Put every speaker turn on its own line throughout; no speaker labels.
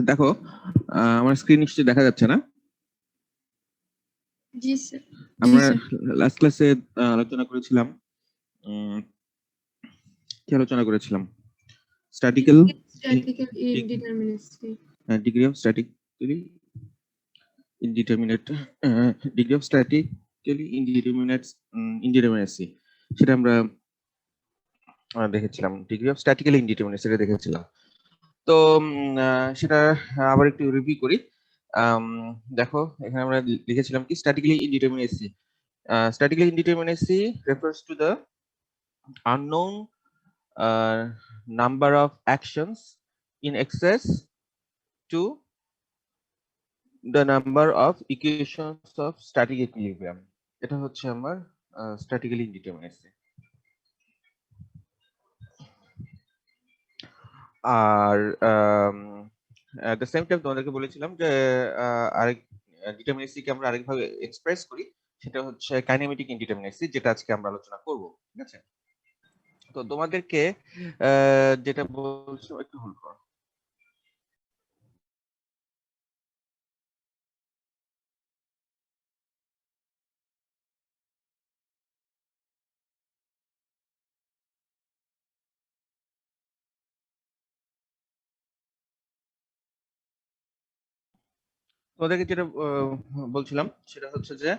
দেখো আমার স্ক্রিন নিশ্চয়ই দেখা যাচ্ছে না?
জি স্যার।
আমরা লাস্ট ক্লাসে আলোচনা করেছিলাম কি আলোচনা করেছিলাম? Statical
indeterminacy,
degree of statically indeterminate, degree of statically indeterminacy, সেটা আমরা দেখেছিলাম। ডিগ্রি অফ স্ট্যাটিক্যালি ইনডিটারমিনেসি এটা দেখেছিলাম। তো সেটা আবার একটু রিভিউ করি। দেখো এখানে আমরা লিখেছিলাম কি statically ইনডিটারমিনেসি। Statically indeterminacy refers to the unknown number of actions in excess to the number of equations of static equilibrium. এটা হচ্ছে আমার statically indeterminacy। R at the same time তোমাদেরকে বলেছিলাম যে আরেক ডিটারমিনেসি কে আমরা আরেকভাবে এক্সপ্রেস করি, সেটা হচ্ছে কাইনেমেটিক ইনডিটারমিনেসি, যেটা আজকে আমরা আলোচনা করব। ঠিক আছে, তো তোমাদেরকে যেটা বলছো একটু হোল্ড করো। তোমাদেরকে যেটা বলছিলাম সেটা হচ্ছে যে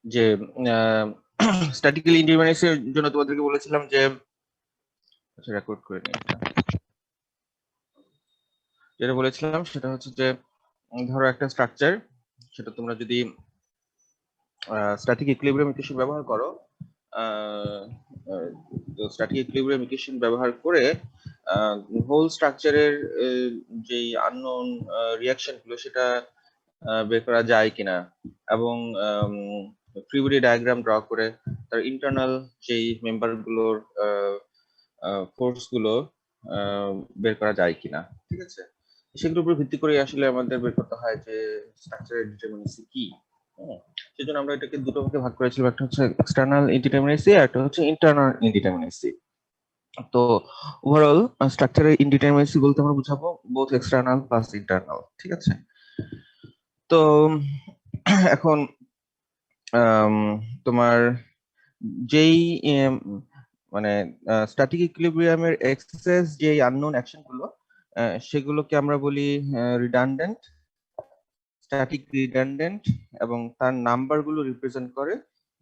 যে স্ট্যাটিক্যালি ইনডিটারমিনেসির জন্য তোমাদেরকে বলেছিলাম যে, আচ্ছা রেকর্ড করে নিই। যেটা বলেছিলাম সেটা হচ্ছে যে ধরো একটা স্ট্রাকচার, সেটা তোমরা যদি স্ট্যাটিক ইকুইলিব্রিয়াম ইকুয়েশন ব্যবহার করো, তো স্ট্যাটিক ইকুইলিব্রিয়াম ইকুয়েশন ব্যবহার করে হোল স্ট্রাকচারের যে আননোন রিঅ্যাকশন গুলো সেটা বের করা যায় কিনা, এবং ফ্রি বডি ডায়াগ্রাম ড্র করে তার ইন্টারনাল যেই মেম্বার গুলোর ফোর্স গুলো বের করা যায় কিনা। ঠিক আছে, সেগুলোর উপর ভিত্তি করে আসলে আমাদের বের করতে হয় যে স্ট্রাকচারের ডিটারমিনেসি কি। সেজন্য আমরা এটাকে দুটো ভাগে ভাগ করেছিলাম, একটা হচ্ছে এক্সটার্নাল ইনডিটারমিনেসি আর একটা হচ্ছে ইন্টারনাল ইনডিটারমিনেসি। তো ওভারঅল স্ট্রাকচারের ইনডিটারমিনেসি বলতে আমরা বুঝাবো বোথ এক্সটার্নাল প্লাস ইন্টারনাল। ঠিক আছে, তো এখন তোমার যেই মানে স্ট্যাটিক ইকুইলিব্রিয়ামের এক্সেস যে আননোন অ্যাকশন গুলো, সেগুলোকে আমরা বলি রিডান্ডেন্ট, স্ট্যাটিক রিডান্ডেন্ট, এবং তার নাম্বার গুলো রিপ্রেজেন্ট করে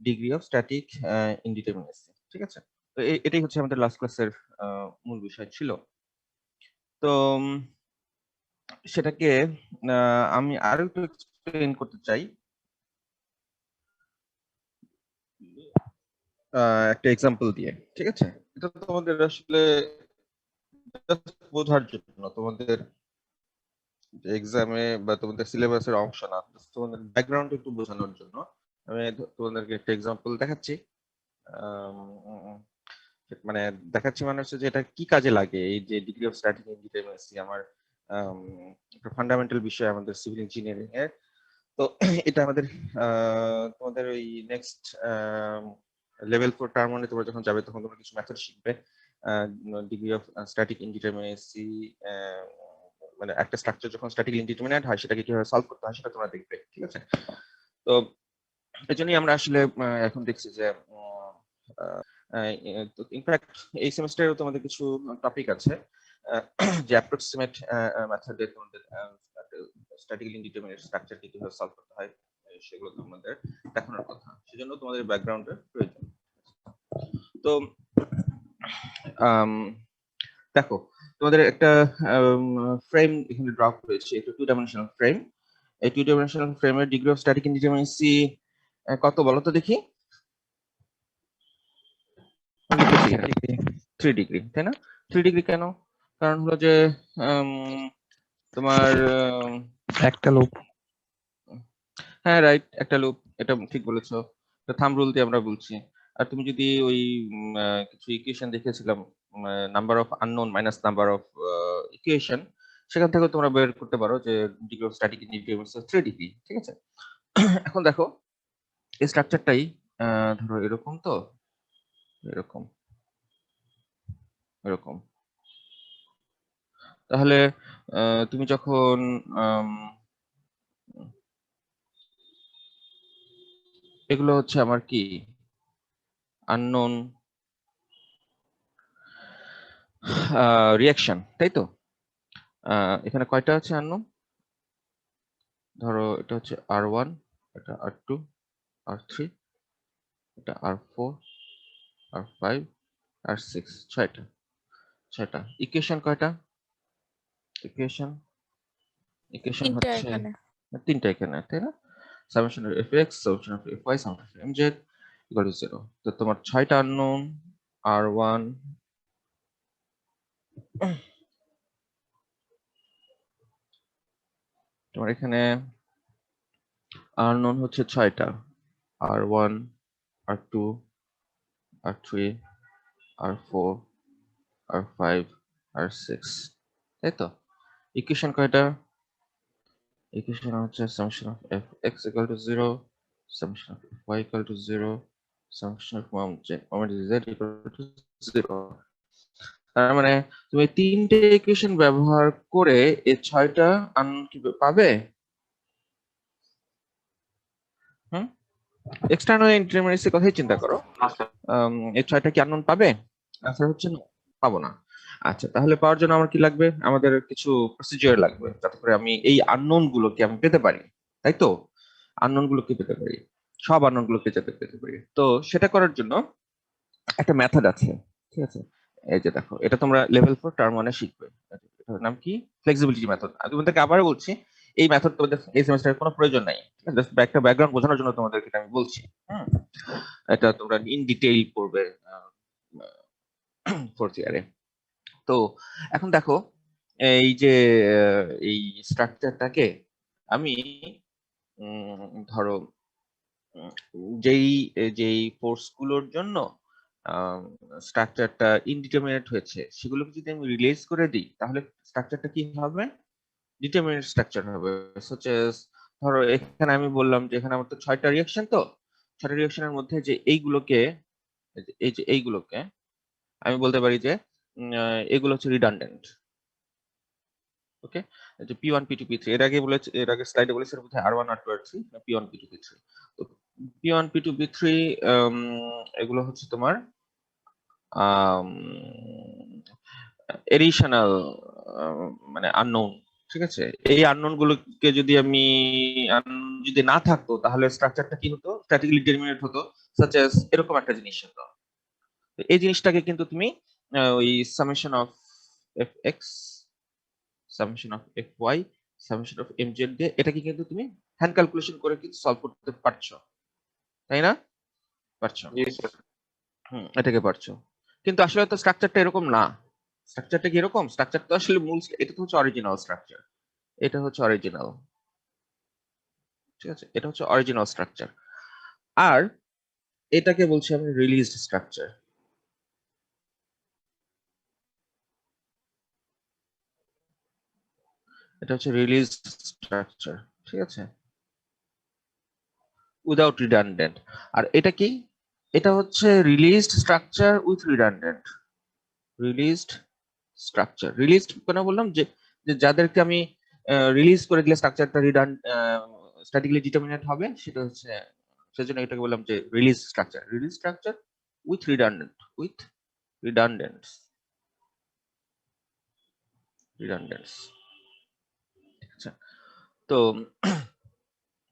ডিগ্রি অফ স্ট্যাটিক ইনডিটারমিনেসি। ঠিক আছে, তো এটাই হচ্ছে আমাদের লাস্ট ক্লাসের মূল বিষয় ছিল। তো সেটাকে আমি আরো একটু এক্সপ্লেইন করতে চাই একটা এক্সাম্পল দিয়ে। ঠিক আছে, এটা তোমাদের আসলে বোঝার জন্য, তোমাদের এক্সামে বা তোমাদের সিলেবাসের অংশ না, তোমাদের ব্যাকগ্রাউন্ড একটু বোঝানোর জন্য আমি তোমাদেরকে একটা এক্সাম্পল দেখাচ্ছি। মানে দেখাচ্ছি মানে হচ্ছে যে এটা কি কাজে লাগে, এই যে ডিগ্রি অফ স্ট্যাটিক ইনডিটারমিনেসি আমার একটা ফান্ডামেন্টাল বিষয় আমাদের সিভিল ইঞ্জিনিয়ারিং এর। তো এটা আমাদের তোমাদের ওই নেক্সট লেভেল 4 টার্ম মানে তোমরা যখন যাবে তখন তোমরা কিছু মেথড শিখবে ডিগ্রি অফ স্ট্যাটিক ইনডিটারমিনেসি, মানে একটা স্ট্রাকচার যখন স্ট্যাটিক ইনডিটারমিনেট হয় সেটাকে কিভাবে সলভ করতে হয় সেটা তোমরা দেখবে। ঠিক আছে, তো এজন্যই আমরা আসলে এখন দেখছি যে ইনফ্যাক্ট এই সেমিস্টারেও তোমাদের কিছু টপিক আছে যে অ্যাপ্রক্সিমেট মেথডে তোমাদের স্ট্যাটিক্যালি ইনডিটারমিনেট স্ট্রাকচারকে কিভাবে সলভ করতে হয় সেগুলো তোমাদের দেখানোর কথা, সেজন্য তোমাদের ব্যাকগ্রাউন্ডের প্রয়োজন। তো দেখো তোমাদের একটা ফ্রেম এখানে ড্র করেছে, একটা 2 ডাইমেনশনাল ফ্রেম। এই 2 ডাইমেনশনাল ফ্রেমের ডিগ্রি অফ স্ট্যাটিক ইনডিটারমিনেসি কত বলো তো দেখি? 3 ডিগ্রি, তাই না? 3 ডিগ্রি কেন? কারণ হলো যে তোমার
একটা লুপ,
হ্যাঁ রাইট, একটা লুপ, এটা ঠিক বলেছো। তো থাম্ব রুল দিয়ে আমরা বলছি। আর তুমি যদি ওই কিছু ইকুয়েশন দেখেছিলাম, number of unknown minus number of equation, সেখান থেকে তোমরা বের করতে পারো যে ডিগ্রি অফ স্ট্যাটিক ইনডিটারমিনেসি 3 ডিগ্রি। ঠিক আছে, এখন দেখো এই স্ট্রাকচারটাই ধরো এরকম, তো এরকম এরকম। তাহলে তুমি যখন এগুলো হচ্ছে আমার কি আননোন রিয়াকশন, তাই তো? এখানে কয়টা আছে আননোন? ধরো এটা হচ্ছে R1, এটা R2, R3, এটা R4, R5, R6, ছয়টা। ইকুয়েশন কয়টা? ইকুয়েশন ইকুয়েশন
তিনটা
হচ্ছে
এখানে।
তিনটা এখানে, তাই না? Summation of fx, summation of fy, summation of mz equal to 0। তো তোমার ছয়টা আননোন R1, তোমার এখানে আননোন হচ্ছে ছয়টা, R1, R2, R3, R4, R5, R6, তাই তো? ইকুয়েশন কয়টা? ইকুয়েশন হচ্ছে summation of fx equal to 0, summation of fy equal to 0, summation of z equal to 0। তার মানে তুমি তিনটে ইকুয়েশন ব্যবহার করে এই ছয়টা আননোন কি পাবে? হুম, এক্সটার্নাল ইন্টারমিডিয়েটস কথাই চিন্তা করো। এই ছয়টা কি আননোন পাবে? আনসার হচ্ছে না, পাবো না। আচ্ছা, তাহলে পাওয়ার জন্য আমার কি লাগবে? আমাদের কিছু প্রসিজিওর লাগবে যাতে করে আমি এই আননোন গুলোকে আমি পেতে পারি, তাই তো? আননোন গুলোকে পেতে পারি, সব আননোন গুলোকে যাতে পেতে পারি। তো সেটা করার জন্য একটা মেথড আছে, ঠিক আছে? এই যে দেখো, এটা তোমরা লেভেল 4 টার্ম 1 এ শিখবে। এটার নাম কি? Flexibility method. আমি তোমাদেরকে আবার বলছি, এই মেথড তোমাদের এই সেমিস্টারে কোনো প্রয়োজন নাই, জাস্ট একটা ব্যাকগ্রাউন্ড বোঝানোর জন্য তোমাদেরকে এটা আমি বলছি। হুম, এটা তোমরা ইন ডিটেইল পড়বে ফোর্থ ইয়ারে। তো এখন দেখো, এই যে এই স্ট্রাকচারটাকে আমি ধরো যেই যেই ফোর্স গুলোর জন্য স্ট্রাকচারটা ইনডিটারমিনেট হয়েছে, সেগুলোকে যদি আমি রিলিজ করে দিই, তাহলে স্ট্রাকচারটা কি হবে? ডিটারমিনেট স্ট্রাকচার হবে। such as ধরো এখানে আমি বললাম যে এখানে আমার তো ছয়টা রিঅ্যাকশন, তো ছয়টা রিঅ্যাকশনের মধ্যে যে এইগুলোকে, এই যে এইগুলোকে আমি বলতে পারি যে এগুলো হচ্ছে রিডান্ডেন্ট। ওকে, যে P1 P2 P3 এর আগে বলেছে, এর আগে স্লাইডে বলেছে এর মধ্যে R1 R2 R3, P1 P2 P3। তো P1 P2 P3 এগুলো হচ্ছে তোমার এডিশনাল মানে আননোন, ঠিক আছে? এই আননোন গুলোকে যদি আমি unknown যদি না থাকতো, তাহলে স্ট্রাকচারটা কি হতো? স্ট্যাটিক্যালি ডিটারমিনেট হতো, সাচ এস এরকম একটা জিনিস হতো। তো এই জিনিসটাকে কিন্তু তুমি ওই summation of F X, summation of F Y, summation of M Z দিয়ে এটাকে কিন্তু তুমি হ্যান্ড ক্যালকুলেশন করে কিন্তু সলভ করতে পারছো, তাই না? পারছো? এটাকে পারছো। কিন্তু আসলে তো স্ট্রাকচারটা এরকম না। স্ট্রাকচারটা কি এরকম? স্ট্রাকচার তো আসলে মূল, এটা তো হচ্ছে অরিজিনাল স্ট্রাকচার। এটা হচ্ছে অরিজিনাল, ঠিক আছে? এটা হচ্ছে অরিজিনাল স্ট্রাকচার। আর এটাকে বলছি আমি রিলিজড স্ট্রাকচার। এটা হচ্ছে রিলিজড স্ট্রাকচার, ঠিক আছে? Without redundant. আর এটা কি? এটা হচ্ছে released structure with redundant. Released structure, released কেন বললাম? যে যে যাদেরকে আমি রিলিজ করে দিলে স্ট্রাকচারটা স্ট্যাটিক্যালি ডিটারমিনেট হবে, সেটা হচ্ছে, সেজন্য এটাকে বললাম যে release structure. Release structure with redundant, with redundance, redundance, আচ্ছা। তো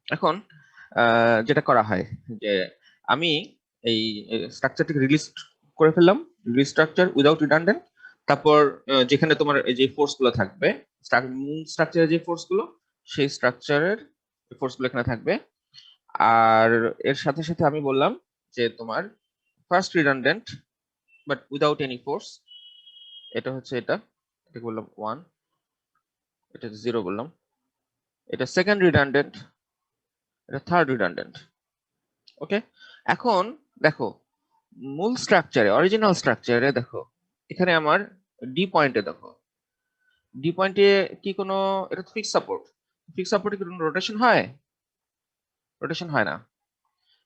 এখন যেটা করা হয় যে আমি এই স্ট্রাকচারটিকে রিলিজ করে ফেললাম, রিলিজ স্ট্রাকচার উইদাউট রিডান্ডেন্ট। তারপর যেখানে তোমার এই যে ফোর্স গুলো থাকবে, মূল স্ট্রাকচারের যে ফোর্স গুলো, সেই স্ট্রাকচারের ফোর্স গুলো এখানে থাকবে। আর এর সাথে সাথে আমি বললাম যে তোমার first redundant but without any force, এটা হচ্ছে এটাকে বললাম 1, এটা 0 বললাম। এটা সেকেন্ড রিডান্ডেন্ট, এটা থার্ড রিডান্ডেন্ট। ওকে, এখন দেখো মূল স্ট্রাকচারে, অরিজিনাল স্ট্রাকচারে দেখো, এখানে আমার ডি পয়েন্টে দেখো, ডি পয়েন্টে কি কোনো, এটা তো ফিক্স সাপোর্ট, ফিক্স সাপোর্টে কি কোনো রোটেশন হয়? রোটেশন হয় না।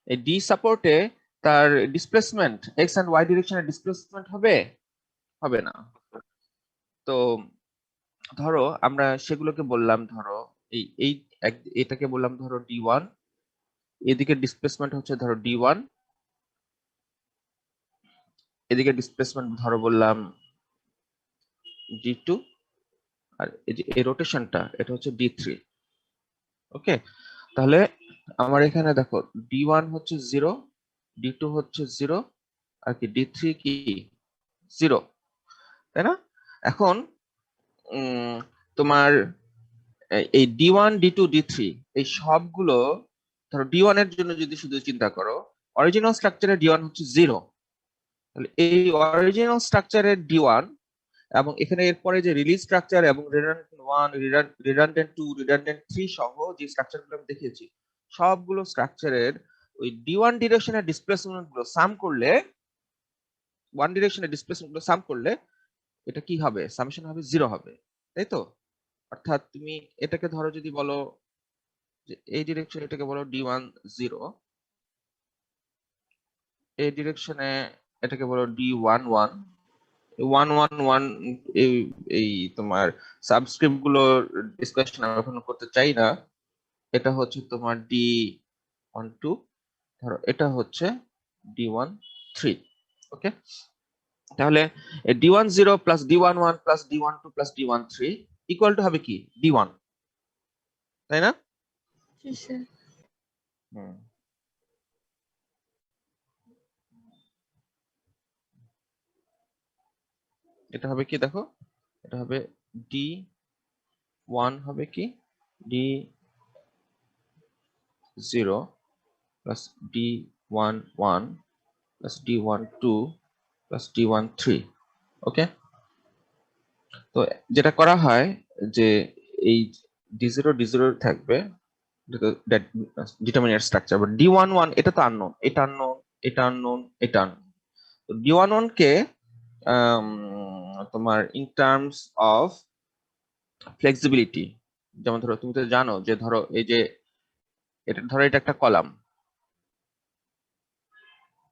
এই ডি সাপোর্টে তার ডিসপ্লেসমেন্ট এক্স এন্ড ওয়াই ডিরেকশনে ডিসপ্লেসমেন্ট হবে হবে না। তো ধরো আমরা সেগুলোকে বললাম, ধরো এই এই এটাকে বললাম ধরো D1, এদিকে ডিসপ্লেসমেন্ট হচ্ছে ধরো D1, এদিকে ডিসপ্লেসমেন্ট ধরো বললাম D2, আর এই যে এই রোটেশনটা এটা হচ্ছে D3। ওকে, তাহলে আমার এখানে দেখো D1 হচ্ছে 0, D2 হচ্ছে 0, আর কি D3 কি 0, তাই না? এখন তোমার এই D1 D2 D3 এই সবগুলো ধরো D1 এর জন্য যদি শুধু চিন্তা করো, অরিজিনাল স্ট্রাকচারে D1 হচ্ছে 0, তাহলে এই অরিজিনাল স্ট্রাকচারের D1 এবং এখানে এরপরে যে রিলিজ স্ট্রাকচার এবং রিডান্ডেন্ট 1 রিডান্ডেন্ট 2 রিডান্ডেন্ট 3 সহ যে স্ট্রাকচারগুলো আমি দেখিয়েছি, সবগুলো স্ট্রাকচারের ওই D1 ডিরেকশনের ডিসপ্লেসমেন্ট গুলো সাম করলে, ওয়ান ডিরেকশনের ডিসপ্লেসমেন্ট গুলো সাম করলে এটা কি হবে? সামেশন হবে 0 হবে, তাই তো? অর্থাৎ তুমি এটাকে ধরো যদি বলো যে এই ডিরেকশন, এটাকে বলো D1 0, এই ডিরেকশনে এটাকে বলো D1 1, 111, এই এই তোমার সাবস্ক্রিপ্ট গুলোর ডিসকাশন আমি এখন করতে চাই না। এটা হচ্ছে তোমার D12, ধরো এটা হচ্ছে D13। ওকে, তাহলে D10 plus D11 plus D12 plus D13 equal to হবে কি D1, তাই না?
জি স্যার।
হুম, এটা হবে কি দেখো, এটা হবে D1 হবে কি D0 plus D11 plus D12 plus D13। ওকে, তো যেটা করা হয় যে এই D0 D0 থাকবে, ডিটারমিনেন্ট স্ট্রাকচার, বাট D11 এটা তো আননোন, এটা আননোন, এটা আননোন, এটা আননোন। তো D11 কে তোমার ইন টার্মস অফ ফ্লেক্সিবিলিটি, যেমন ধরো তুমি তো জানো যে ধরো এই যে এটা ধরো এটা একটা কলাম,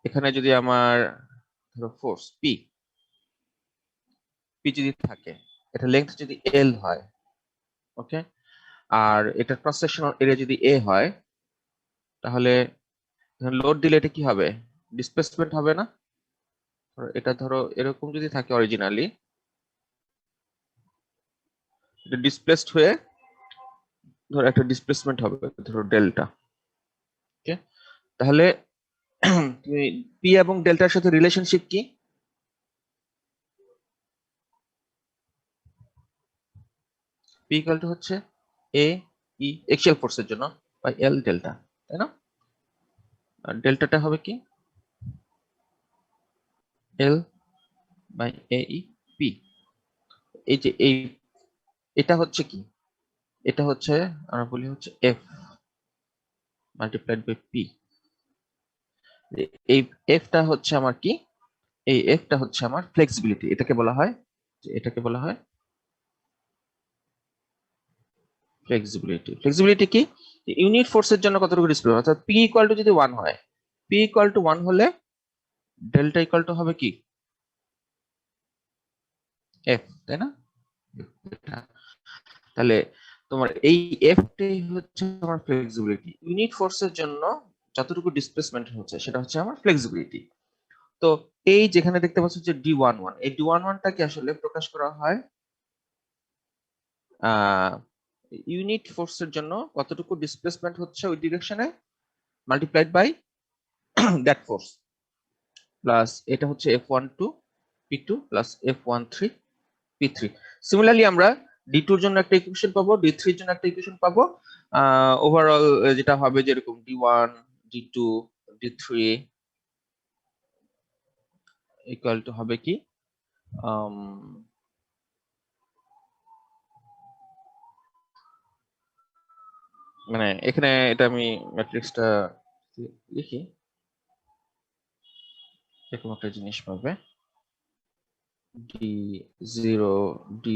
এখানে যদি আমার ধরো ফোর্স পি যদি থাকে, এটা লেন্থ যদি এল হয়, ওকে, আর এটা ক্রস সেকশনাল এরিয়া যদি এ হয়, তাহলে লোড দিলে এটা কি হবে? ডিসপ্লেসমেন্ট হবে না? এটা ধরো এরকম যদি থাকে অরিজিনালি, এটা ডিসপ্লেসড হয়ে ধরো একটা ডিসপ্লেসমেন্ট হবে ধরো ডেল্টা। ওকে, তাহলে তুমি পি এবং ডেল্টার সাথে রিলেশনশিপ কি? পি ইকুয়াল টু হচ্ছে এ ই এক্সিয়াল ফোর্সের জন্য বাই এল ডেল্টা, তাই না? আর ডেল্টাটা হবে কি L by A E P. এই যে এই এটা হচ্ছে কি, এটা হচ্ছে আমরা বলি হচ্ছে এফ মাল্টিপ্লাইড বাই পি। এই এফটা হচ্ছে আমার কি, এই এফটা হচ্ছে আমার ফ্লেক্সিবিলিটি, এটাকে বলা হয় এটাকে বলা হয় ফ্লেক্সিবিলিটি। ফ্লেক্সিবিলিটি কি? ইউনিট ফোর্সের জন্য কতটুকু ডিসপ্লেসমেন্ট, অর্থাৎ পি ইকুয়াল টু যদি 1 হয়, পি ইকুয়াল টু 1 হলে ডেল্টা ইকুয়াল টু হবে কি এফ, তাই না? তাহলে তোমার এই এফটাই হচ্ছে আমার ফ্লেক্সিবিলিটি, ইউনিট ফোর্সের জন্য যতটুকু ডিসপ্লেসমেন্ট হচ্ছে সেটা হচ্ছে আমার ফ্লেক্সিবিলিটি। তো এই যেখানে দেখতে পাচ্ছ যে D11, এই D11টাকে আসলে প্রকাশ করা হয় ইউনিট ফোর্সের জন্য কতটুকু ডিসপ্লেসমেন্ট হচ্ছে ওই ডিরেকশনে multiplied by that force, plus এটা হচ্ছে F12 P2 plus F13 P3। Similarly আমরা D2 এর জন্য একটা ইকুয়েশন পাবো, D3 এর জন্য একটা ইকুয়েশন পাবো। ওভারঅল যেটা হবে যেরকম D1 D2 D3 equal to হবে কি মানে এখানে এটা আমি ম্যাট্রিক্সটা লিখি, এরকম একটা জিনিস পাবে D0 D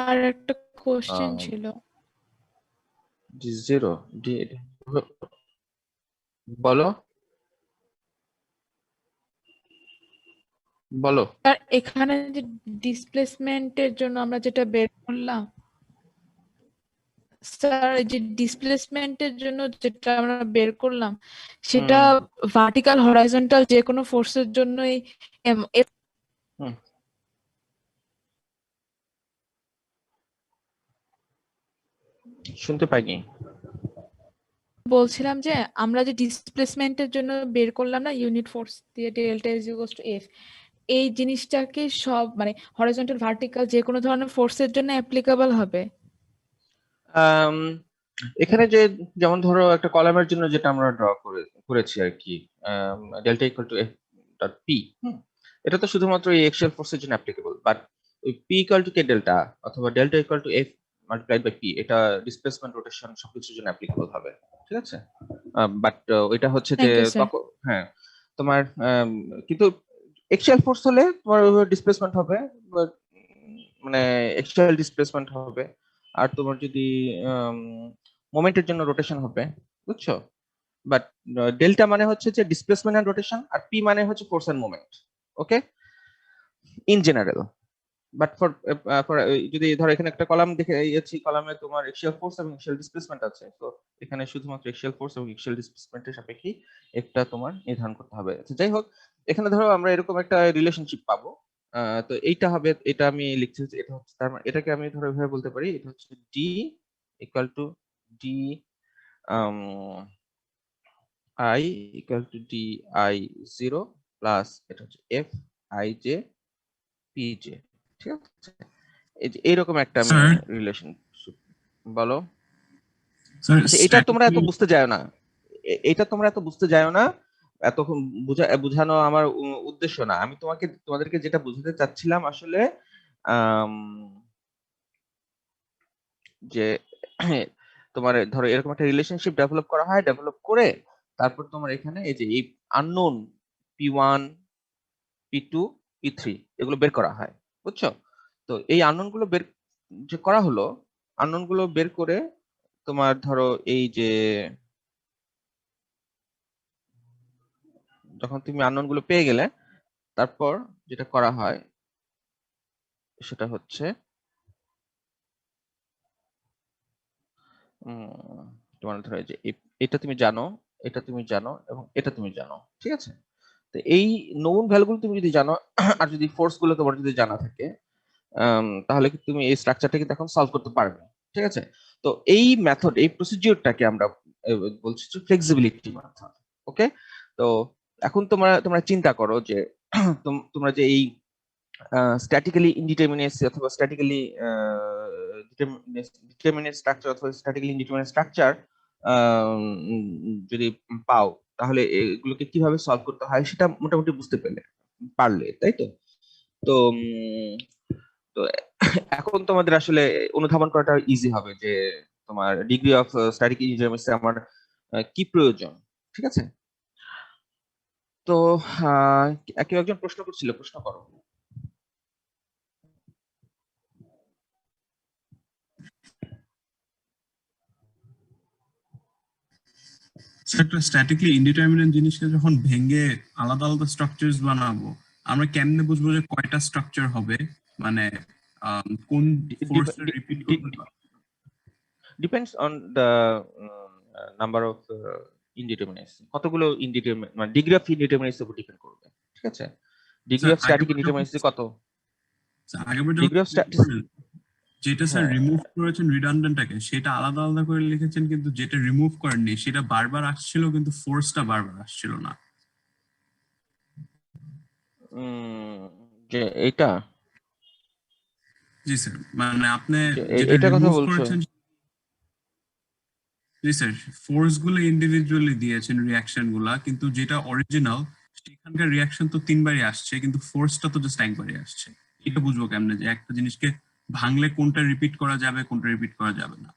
আর একটা কোশ্চেন ছিল।
D0 D বলো বলো।
আর এখানে যে ডিসপ্লেসমেন্টের জন্য আমরা যেটা বের করলাম, স্যার এই যে ডিসপ্লেসমেন্টের জন্য যেটা আমরা বের করলাম সেটা
হুম
ভার্টিক্যাল হরাইজন্টাল যে কোনো ফোর্সের জন্যই
হুম শুনতে পাইনি।
বলছিলাম যে আমরা যে ডিসপ্লেসমেন্টের জন্য বের করলাম না ইউনিট ফোর্স দিয়ে delta is equals to F, এই জিনিসটাকে সব মানে হরাইজন্টাল ভার্টিক্যাল যে কোনো ধরনের ফোর্সের জন্য অ্যাপ্লিকেবল হবে?
আম, এখানে যে যেমন ধরো একটা কলামের জন্য যেটা আমরা ড্র করেছি আর কি, delta equal to F dot P, এটা তো শুধুমাত্র এই এক্সিয়াল ফোর্সের জন্য অ্যাপ্লিকেবল, বাট ওই P equal to K delta অথবা delta equal to F multiplied by P, এটা ডিসপ্লেসমেন্ট রোটেশন সবকিছুর জন্য অ্যাপ্লিকেবল হবে, ঠিক আছে। বাট ওইটা হচ্ছে যে
থ্যাংক ইউ স্যার।
তখন হ্যাঁ তোমার কিন্তু এক্সিয়াল ফোর্স হলে তোমার ডিসপ্লেসমেন্ট হবে, but, মানে এক্সিয়াল ডিসপ্লেসমেন্ট হবে। আর তোমার যদি মোমেন্টের জন্য রোটেশন হবে, বুঝছো। বাট ডেল্টা মানে হচ্ছে যে ডিসপ্লেসমেন্ট এন্ড রোটেশন, আর পি মানে হচ্ছে force and moment, okay, in general. But for যদি ধরো এখানে একটা কলাম দেখে যাচ্ছি, কলামে তোমার এক্সিয়াল ফোর্স এবং এক্সিয়াল ডিসপ্লেসমেন্ট আছে, তো এখানে শুধুমাত্র এক্সিয়াল ফোর্স এবং এক্সিয়াল ডিসপ্লেসমেন্টের সাপেক্ষে একটা তোমার নির্ধারণ করতে হবে। আচ্ছা, যাই হোক, এখানে ধরো আমরা এরকম একটা রিলেশনশিপ পাবো। তো এইটা হবে, এটা আমি লিখছি যে এটা হচ্ছে তার মানে এটাকে আমি ধরো এভাবে বলতে পারি, এটা হচ্ছে D equal to D I equal to D I zero plus এটা হচ্ছে F I J P J, ঠিক আছে। এই যে এইরকম একটা আমি
স্যার
রিলেশনশিপ। বলো।
স্যার
আচ্ছা, এটা তোমরা এত
স্ট্যাটিকলি
বুঝতে যাও না, এটা তোমরা এত বুঝতে যাও না, এতক্ষণ বোঝানো আমার উদ্দেশ্য না। আমি তোমাদেরকে যেটা বোঝাতে চাচ্ছিলাম আসলে, আম, যে তোমার ধরো এরকম একটা রিলেশনশিপ ডেভেলপ করা হয়, ডেভেলপ করে তারপর তোমার এখানে এই যে এই আননোন পি1 পি2 পি3 এগুলো বের করা হয়, বুঝছো। তো এই আননোন গুলো বের যে করা হলো, আননোন গুলো বের করে তোমার ধরো এই যে যখন তুমি আননোন গুলো পেয়ে গেলে, তারপর যেটা করা হয় সেটা হচ্ছে তোমার ধরো এই যে এটা তুমি জানো, এটা তুমি জানো এবং এটা তুমি জানো, ঠিক আছে। তো এই নোন ভ্যালুগুলো তুমি যদি জানো আর যদি ফোর্স গুলো তোমার যদি জানা থাকে, তাহলে কি তুমি এই স্ট্রাকচারটা কিন্তু এখন সলভ করতে পারবে, ঠিক আছে। তো এই মেথড, এই প্রসিডিওরটাকে আমরা বলছি যে ফ্লেক্সিবিলিটি মেথড, ওকে। তো এখন তোমরা চিন্তা করো যে তোমরা যে এই স্ট্যাটিক্যালি ইনডিটারমিনেট অথবা স্ট্যাটিক্যালি ডিটারমিনেট স্ট্রাকচার অথবা স্ট্যাটিক্যালি ইনডিটারমিনেট স্ট্রাকচার যদি পাও, তাহলে এগুলোকে কিভাবে সলভ করতে হয় সেটা মোটামুটি বুঝতে পারলে, তাই তো। তো তো এখন তোমাদের আসলে অনুধাবন করাটা ইজি হবে যে তোমার ডিগ্রি অফ স্ট্যাটিক ইনডিটারমিনেন্স আমার কি প্রয়োজন, ঠিক আছে। তো কেউ একজন প্রশ্ন করছিল, প্রশ্ন করো।
একটা স্ট্যাটিকলি ইনডিটারমিনেন্ট জিনিসকে যখন ভেঙে আলাদা আলাদা স্ট্রাকচারস বানাবো, আমরা কেমনে বুঝবো যে কয়টা স্ট্রাকচার হবে, মানে কোন ফোর্স রিপিট করবে?
Depends on the number of indeterminacy, কতগুলো ইনডিটারমিনেন্ট মানে ডিগ্রি অফ ইনডিটারমিনেন্সি উপর ডিপেন্ড করবে, ঠিক আছে। ডিগ্রি
স্যার
অফ স্ট্যাটিক ইনডিটারমিনেন্সি কত,
আগেবার যখন
ডিগ্রি অফ স্ট্যাটিক,
করলেন, যেটা স্যার
হ্যাঁ।
রিমুভ করেছেন রিডান্ডেন্টটাকে, সেটা আলাদা আলাদা করে লিখেছেন, কিন্তু যেটা রিমুভ করেননি সেটা বারবার আসছিল, কিন্তু ফোর্সটা বারবার আসছিল না।
যে এইটা,
জি স্যার, মানে আপনি
যে
যেটা
এটা কথা
রিমুভ
বলছো।
করেছেন, জি স্যার, ফোর্স গুলো ইন্ডিভিজুয়ালি দিয়েছেন রিয়াকশন গুলা, কিন্তু যেটা অরিজিনাল সেখানকার রিয়াকশন তো তিনবারই আসছে, কিন্তু ফোর্সটা তো জাস্ট একবারই আসছে। এটা বুঝবো কেমনে যে একটা জিনিসকে ভাঙলে কোনটা রিপিট করা যাবে, কোনটা রিপিট করা যাবে না?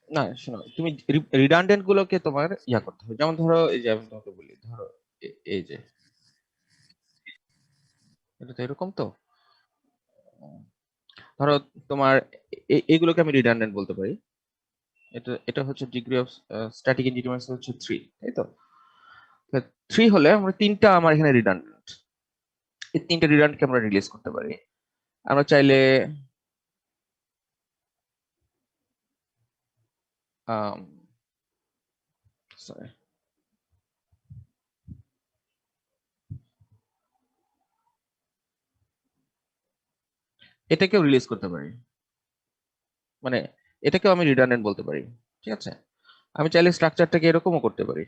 না শোনো, তুমি রিডান্ডেন্ট গুলোকে তোমার ইয়া করতে হবে। যেমন ধরো এই যে আমি তোমাকে বলি, ধরো এই যে এটা তো এরকম, তো ধরো তোমার এইগুলোকে আমি রিডান্ডেন্ট বলতে পারি। এটা এটা হচ্ছে ডিগ্রি অফ স্ট্যাটিক ইনডিটারমিনেন্সি হচ্ছে 3, তাই তো। 3 হলে আমরা তিনটা আমার এখানে রিডান্ডেন্ট, এই তিনটা রিডান্ডকে আমরা রিলিজ করতে পারি। আমরা চাইলে sorry, এটাকেও রিলিজ করতে পারি, মানে এটাকেও আমি রিডান্ডেন্ট বলতে পারি। ঠিক আছে, আমি চাইলে স্ট্রাকচারটাকে এরকমও করতে পারি।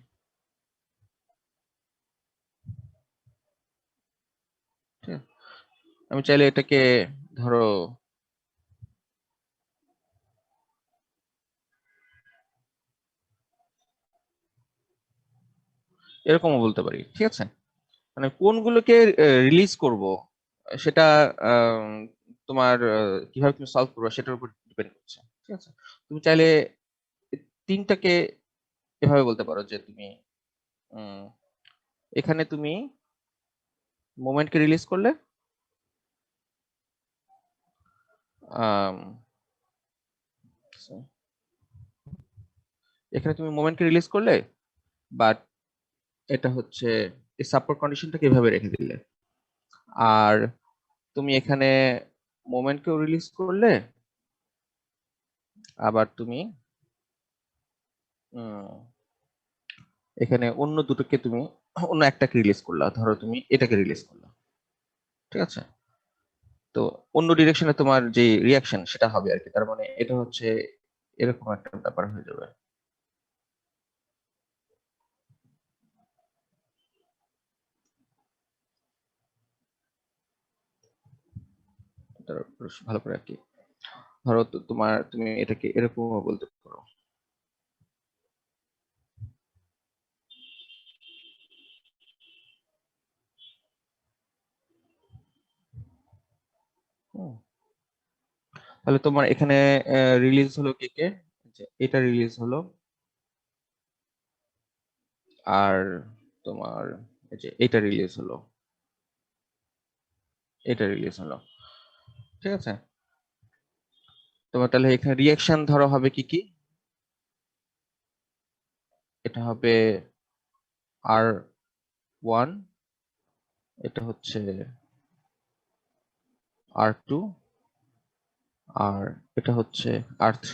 ঠিক আছে? আমি চাইলে এটাকে ধরো এরকমও বলতে পারি। ঠিক আছে, মানে কোনগুলোকে রিলিজ করব সেটা তোমার কিভাবে তুমি সলভ করবে সেটার উপর ডিপেন্ড করছে। ঠিক আছে, তুমি চাইলে তিনটাকে এভাবে বলতে পারো যে তুমি এখানে তুমি মোমেন্টকে রিলিজ করলে, এখানে তুমি মোমেন্টকে রিলিজ করলে, বাট এটা হচ্ছে এই সাপোর্ট কন্ডিশনটাকে এভাবে রেখে দিলে। আর তুমি এখানে মোমেন্টকেও রিলিজ করলে, আবার তুমি এখানে অন্য দুটোকে তুমি অন্য একটাকে রিলিজ করলা, ধরো তুমি এটাকে রিলিজ করলা। ঠিক আছে, তো অন্য ডিরেকশনে তোমার যে রিয়াকশন সেটা হবে আর কি। তার মানে এটা হচ্ছে এরকম একটা ব্যাপার হয়ে যাবে। ভালো করে আর কি, ধরো তুমি এটাকে এরকম বলতে পারো। তাহলে তোমার এখানে রিলিজ হলো কে কে, এটা রিলিজ হলো, আর তোমার এই যে এটা রিলিজ হলো, এটা রিলিজ হলো। ঠিক আছে, তোমার তাহলে এখানে রিয়াকশন ধরো হবে কি কি, এটা হবে R1, এটা হচ্ছে R2, আর এটা হচ্ছে R3।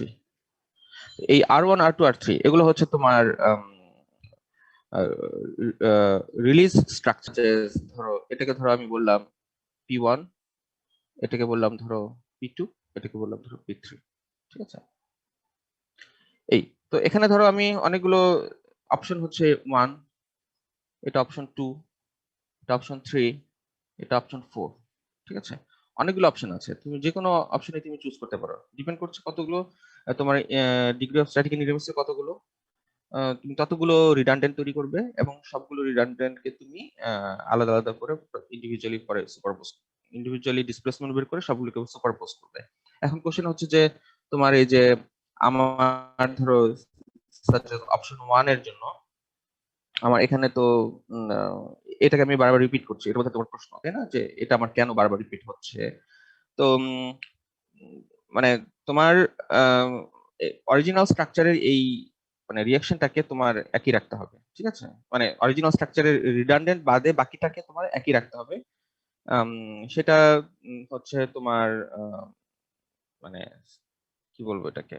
এই R1 R2 R3 এগুলো হচ্ছে তোমার রিলিজ স্ট্রাকচার। ধরো এটাকে ধরো আমি বললাম P1, এটাকে বললাম ধরো P2, এটাকে বললাম ধরো P3। ঠিক আছে, এই তো এখানে ধরো আমি অনেকগুলো অপশন হচ্ছে 1, এটা অপশন 2, এটা অপশন 3, এটা অপশন 4। ঠিক আছে, অনেকগুলো অপশন আছে, তুমি যে কোনো অপশনে তুমি চুজ করতে পারো, ডিপেন্ড করছে কতগুলো তোমার ডিগ্রি অফ স্ট্যাটিক ইন্ডিটারমিনেসি কতগুলো, তুমি ততগুলো রিডান্ডেন্ট তৈরি করবে এবং সবগুলো রিডান্ডেন্টকে তুমি আলাদা আলাদা করে ইন্ডিভিজুয়ালি পরে সুপারপোজ, ইন্ডিভিজুয়ালি ডিসপ্লেসমেন্ট বের করে সবগুলোকে সুপারপোজ করবে। এখন কোশ্চেন হচ্ছে যে তোমার এই যে আমার ধরো অপশন 1 এর জন্য আমার এখানে তো এটাকে আমি বারবার রিপিট করছি, এটা বোধহয় তোমার প্রশ্ন, তাই না, যে এটা আমার কেন বারবার রিপিট হচ্ছে। তো মানে তোমার অরিজিনাল স্ট্রাকচারের এই মানে রিয়াকশনটাকে তোমার একই রাখতে হবে। ঠিক আছে, মানে অরিজিনাল স্ট্রাকচারের রিডান্ডেন্ট বাদে বাকিটাকে তোমার একই রাখতে হবে। সেটা হচ্ছে তোমার মানে কি বলবো এটাকে,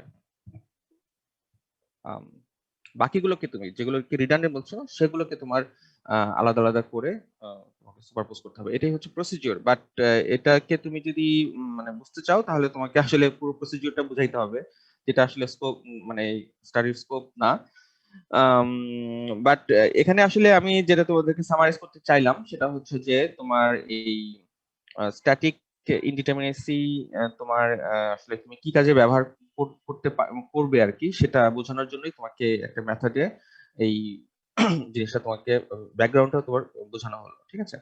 বাকিগুলোকে তুমি যেগুলোকে রিডান্ডেন্ট বলছো সেগুলোকে তোমার আলাদা আলাদা করে সুপারপোজ করতে হবে। এটাই হচ্ছে প্রসিডিওর। বাট এটাকে তুমি যদি মানে বুঝতে চাও তাহলে তোমাকে আসলে পুরো প্রসিডিওরটা বুঝাইতে হবে, যেটা আসলে স্কোপ মানে স্টাডির স্কোপ না। বাট এখানে আসলে আমি যেটা তোমাদেরকে সামারাইজ করতে চাইলাম সেটা হচ্ছে যে তোমার এই স্ট্যাটিক ইনডিটারমিনেসি তোমার আসলে তুমি কি কাজে ব্যবহার করবে আর কি, সেটা বোঝানোর জন্যই তোমাকে একটা মেথডে এই জিনিসটা তোমাকে ব্যাকগ্রাউন্ডটা তোমার বোঝানো হলো। ঠিক আছে,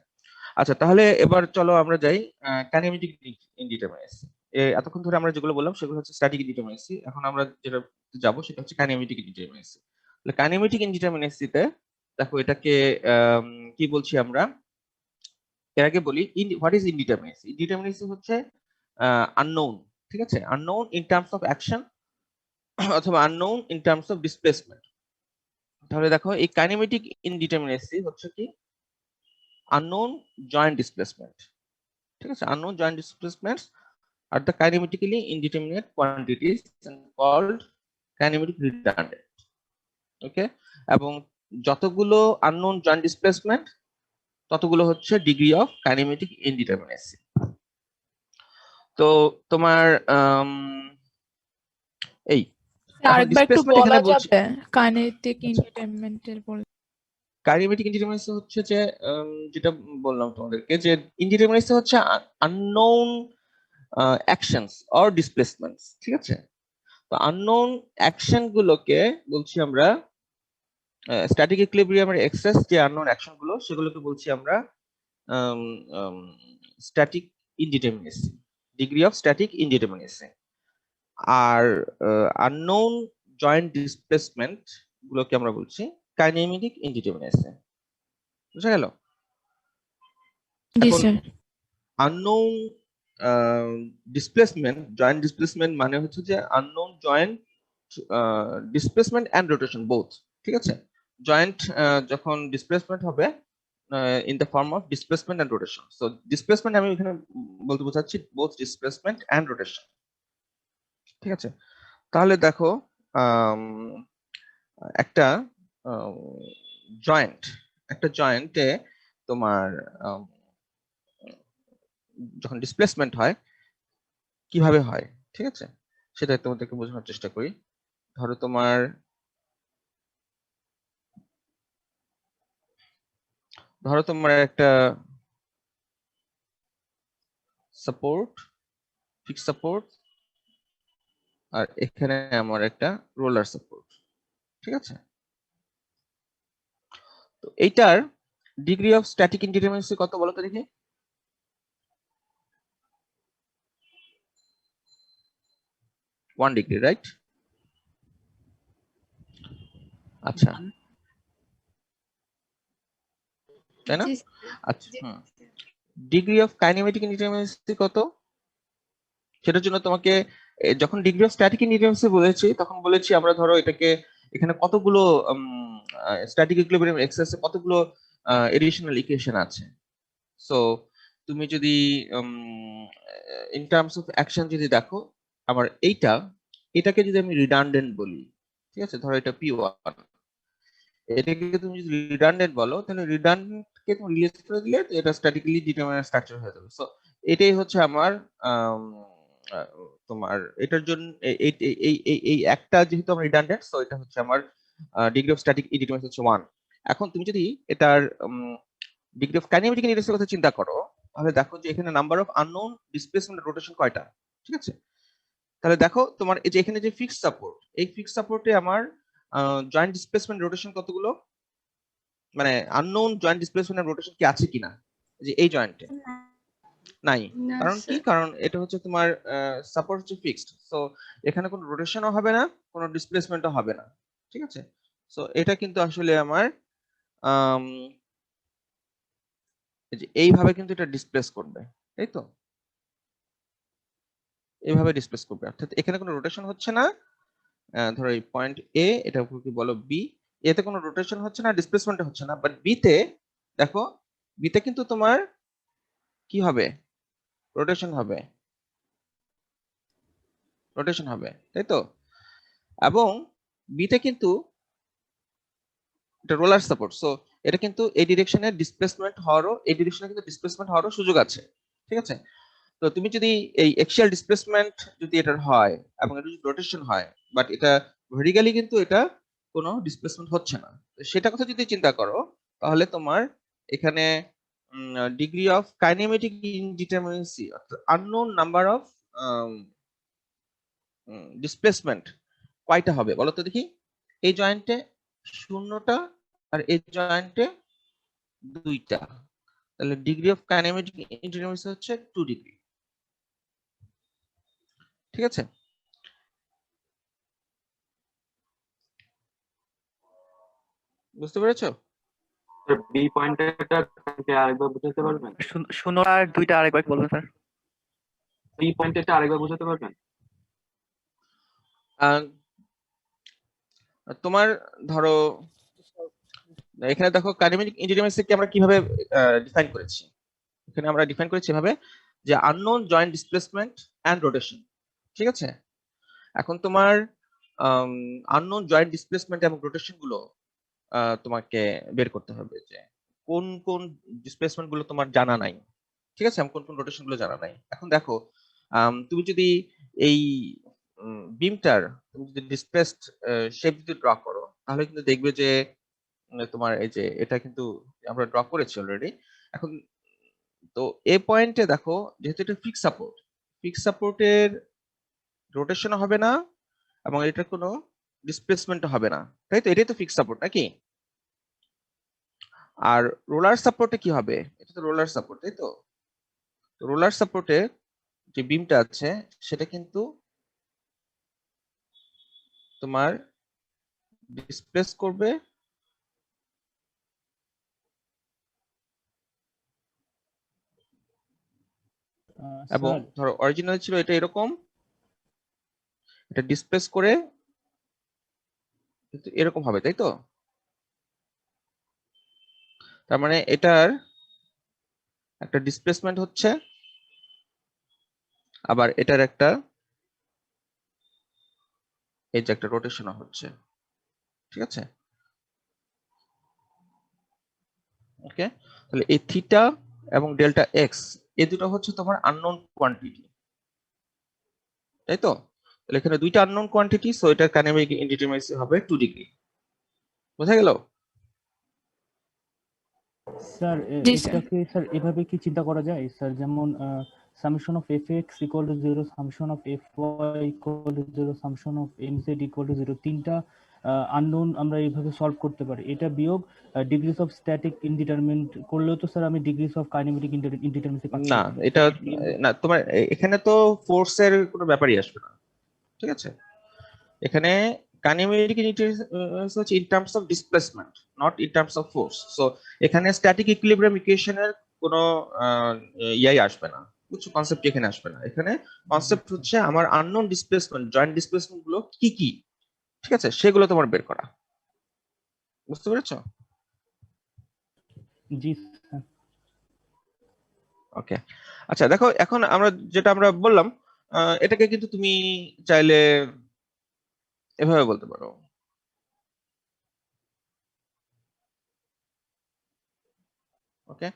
আচ্ছা তাহলে এবার চলো আমরা যাই কাইনেমেটিক ইনডিটারমিনেসি। এতক্ষণ ধরে আমরা যেগুলো বললাম সেগুলো হচ্ছে স্ট্যাটিক ইনডিটারমিনেসি, এখন আমরা যেটা যাব সেটা হচ্ছে কাইনেমেটিক ইনডিটারমিনেসি। তাহলে কাইনেমেটিক ইনডিটারমিনেসিতে দেখো এটাকে কি বলছি আমরা, এর আগে বলি হোয়াট ইজ ইনডিটারমিনেসি। ইনডিটারমিনেসি হচ্ছে আননোন। ঠিক আছে, unknown in terms of action অথবা unknown in terms of displacement. তাহলে দেখো এই কাইনেমেটিক ইনডিটারমিনেসি হচ্ছে কি unknown joint displacement, ঠিক আছে? unknown joint displacements are the kinematically indeterminate quantities and called kinematic redundant. ওকে, এবং যতগুলো unknown joint displacement ততগুলো হচ্ছে ডিগ্রি অফ কাইনেমেটিক ইনডিটারমিনেসি। তো তোমার এই
আরেকবার একটু
displacement
বলা
এখানে বলছি
যাবে কাইনেটিক ইনডিটারমিনেন্টের বল।
কাইনেমেটিক ইনডিটারমিনেসি হচ্ছে যে যেটা বললাম তোমাদেরকে যে ইনডিটারমিনেসি হচ্ছে আননোন অ্যাকশনস অর ডিসপ্লেসমেন্টস, ঠিক আছে? তো আননোন অ্যাকশন গুলোকে বলছি আমরা স্ট্যাটিক ইকুইলিব্রিয়ামের এক্সেস যে আননোন অ্যাকশন গুলো সেগুলোকে বলছি আমরা static indeterminacy, degree of static indeterminacy. আর আননোন জয়েন্ট ডিসপ্লেসমেন্ট গুলোকে আমরা বলছি কাইনেমেটিক ইনডিটারমিনেসি। বুঝা গেল?
জি
এখন
sir.
Unknown displacement, joint displacement মানে হচ্ছে যে unknown joint displacement and rotation both, ঠিক আছে? জয়েন্ট যখন ডিসপ্লেসমেন্ট হবে in the form of displacement and rotation. So displacement আমি এখানে বলতে বোঝাচ্ছি বোথ ডিসপ্লেসমেন্ট এন্ড রোটেশন, ঠিক আছে? তাহলে দেখো একটা জয়েন্টে তোমার যখন ডিসপ্লেসমেন্ট হয় কিভাবে হয়, ঠিক আছে? সেটা তোমাদেরকে বোঝানোর চেষ্টা করি। ধরো তোমার একটা সাপোর্ট, ফিক্স সাপোর্ট, আর এখানে আমার একটা রোলার সাপোর্ট, ঠিক আছে? তো এইটার ডিগ্রি অফ স্ট্যাটিক ইনডিটারমিনেসি কত বলো তো দেখি? 1 ডিগ্রি, রাইট? আচ্ছা, তাই না? আচ্ছা, ডিগ্রি অফ কাইনেমেটিক ইনডিটারমিনেসি কত? সেটার জন্য তোমাকে যখন ডিগ্রি অফ স্ট্যাটিক ইনডিটারমিনেসি বলেছি তখন বলেছি আমরা ধরো এটাকে এখানে কতগুলো স্ট্যাটিক ইকুইলিব্রিয়াম এক্সেসে কতগুলো এডিশনাল ইকুয়েশন আছে। সো তুমি যদি ইন টার্মস অফ অ্যাকশন যদি দেখো আমার এটাকে যদি আমি রিডান্ডেন্ট বলি, ঠিক আছে? ধরো এটা P1, এটাকে তুমি যদি রিডান্ডেন্ট বলো তাহলে রিডান্ডেন্টকে তুমি রিলিজ করে দিলে এটা স্ট্যাটিক্যালি ডিটারমিনেন্ট স্ট্রাকচার হয়ে যাবে। সো এটাই হচ্ছে আমার তোমার এটার জন্য এই একটা যেহেতু আমার রিডান্ডেন্ট, সো এটা হচ্ছে আমার ডিগ্রি অফ স্ট্যাটিক ইনডিটারমিনেসি হচ্ছে 1। এখন তুমি যদি এটার ডিগ্রি অফ কাইনেমেটিক ইনডিটারমিনেসির কথা চিন্তা করো তাহলে দেখো যে এখানে number of unknown displacement rotation কয়টা, ঠিক আছে? তাহলে দেখো তোমার এই যে এখানে যে ফিক্সড সাপোর্ট, এই ফিক্সড সাপোর্টে আমার জয়েন্ট ডিসপ্লেসমেন্ট রোটেশন কতগুলো, মানে আননোন জয়েন্ট ডিসপ্লেসমেন্ট রোটেশন কি আছে কিনা, যে এই জয়েন্টে নাই। কারণ কি? কারণ এটা হচ্ছে তোমার সাপোর্ট হচ্ছে ফিক্সড, সো এখানে কোনো রোটেশনও হবে না, কোনো ডিসপ্লেসমেন্টও হবে না, ঠিক আছে? সো এটা কিন্তু আসলে আমার এই যে এইভাবে কিন্তু এটা ডিসপ্লেস করবে, তাই তো? এইভাবে ডিসপ্লেস করবে, অর্থাৎ এখানে কোনো রোটেশন হচ্ছে না। ধরো এই পয়েন্ট এ, এটা কি বলো বি, এতে কোনো রোটেশন হচ্ছে না, ডিসপ্লেসমেন্ট হচ্ছে না, বাট বিতে দেখো, বিতে কিন্তু তোমার কি হবে? রোটেশন হবে, তাই তো? এবং বিতে কিন্তু এটা রোলার সাপোর্ট, সো এটা কিন্তু এই ডিরেকশনে ডিসপ্লেসমেন্ট হওয়ারও, এই ডিরেকশনে কিন্তু ডিসপ্লেসমেন্ট হওয়ারও সুযোগ আছে, ঠিক আছে? তো তুমি যদি এই এক্সিয়াল ডিসপ্লেসমেন্ট যদি এটার হয় এবং এটা যদি রোটেশন হয়, বাট এটা ভার্টিক্যালি কিন্তু এটা কোনো ডিসপ্লেসমেন্ট হচ্ছে না, সেটা কথা যদি চিন্তা করো তাহলে তোমার এখানে ডিগ্রি অফ কাইনেমেটিক ইনডিটারমিনেসি অর্থাৎ আননোন নাম্বার অফ ডিসপ্লেসমেন্ট কয়টা হবে বলো তো দেখি? এই জয়েন্টে 0টা আর এই জয়েন্টে 2টা, তাহলে ডিগ্রি অফ কাইনেমেটিক ইনডিটারমিনেসি হচ্ছে 2 ডিগ্রি, ঠিক আছে? বুঝতে পেরেছো?
বি পয়েন্টারটা আরেকবার বুঝাতে পারবেন?
0 আর 2টা আরেকবার বলবেন স্যার?
বি পয়েন্টারটা আরেকবার বুঝাতে পারবেন?
তোমার ধরো এখানে দেখো কাইনেমেটিক ইন্ডিটারমিনেসিকে আমরা কিভাবে ডিফাইন করেছি। এখানে আমরা ডিফাইন করেছি এভাবে যে unknown joint displacement and rotation. ঠিক আছে, এখন তোমার আননোন জয়েন্ট ডিসপ্লেসমেন্ট এবং রোটেশন গুলো তোমাকে বের করতে হবে যে কোন কোন ডিসপ্লেসমেন্ট গুলো তোমার জানা নাই। ঠিক আছে, কোন কোন রোটেশন গুলো জানা নাই। এখন দেখো তুমি যদি এই বিমটার তুমি যদি ডিসপ্লেসড শেপ যদি ড্র করো তাহলে কিন্তু দেখবে যে তোমার এই যে এটা কিন্তু আমরা ড্র করেছি অলরেডি। এখন তো এই পয়েন্টে দেখো যেহেতু এটা ফিক্স সাপোর্টের রোটেশন হবে না এবং এটা কোনো ডিসপ্লেসমেন্ট হবে না, তাই তো? এটাই তো ফিক্স সাপোর্ট নাকি? আর রোলার সাপোর্টে কি হবে? এটা তো রোলার সাপোর্ট, তাই তো? রোলার সাপোর্টে যে বিমটা আছে সেটা কিন্তু তোমার ডিসপ্লেস করবে এবং
স্যার
ধরো অরিজিনাল ছিল এটা এরকম, এটা ডিসপ্লেস করে কিন্তু এরকম হবে, তাই তো? তার মানে এটার একটা ডিসপ্লেসমেন্ট হচ্ছে, আবার এটার একটা এই যে একটা রোটেশন হচ্ছে। ঠিক আছে, ওকে। তাহলে এই থিটা এবং ডেল্টা এক্স এই দুটো হচ্ছে তোমার আননোন কোয়ান্টিটি, তাই তো? তাহলে এখানে দুইটা আননোন কোয়ান্টিটি, সো এটার কাইনেমেটিক ইনডিটারমিনেসি হবে 2 ডিগ্রি। বোঝা গেল?
স্যার
জি স্যার।
এটাকে স্যার এভাবে কি চিন্তা করা যায় স্যার, যেমন summation of F X equal to 0, summation of F Y equal to 0, summation of M Z equal to 0, তিনটা আননোন আমরা এইভাবে সলভ করতে পারি। এটা বিয়োগ ডিগ্রিজ অফ স্ট্যাটিক ইনডিটারমিনেন্ট করলেও তো স্যার আমি ডিগ্রিজ অফ কাইনেমেটিক ইনডিটারমিনেন্সি পাচ্ছি।
না, এটা না, তোমার এখানে তো ফোর্সের কোনো ব্যাপারই আসবে না। ঠিক আছে, এখানে কাইনেমেটিক ইনডিটারমিনেসি হচ্ছে in terms of displacement, not in terms of force. So এখানে স্ট্যাটিক ইকুইলিব্রিয়াম ইকুয়েশনের কোনো ইয়াই আসবে না, কিছু কনসেপ্ট এখানে আসবে না। এখানে কনসেপ্ট হচ্ছে আমার আননোন ডিসপ্লেসমেন্ট, জয়েন্ট ডিসপ্লেসমেন্ট গুলো কি কি, ঠিক আছে, সেগুলো তোমার বের করা। বুঝতে পেরেছো?
জি স্যার।
ওকে, আচ্ছা দেখো এখন আমরা বললাম এটাকে কিন্তু তুমি চাইলে এভাবে বলতে পারো। ওকে,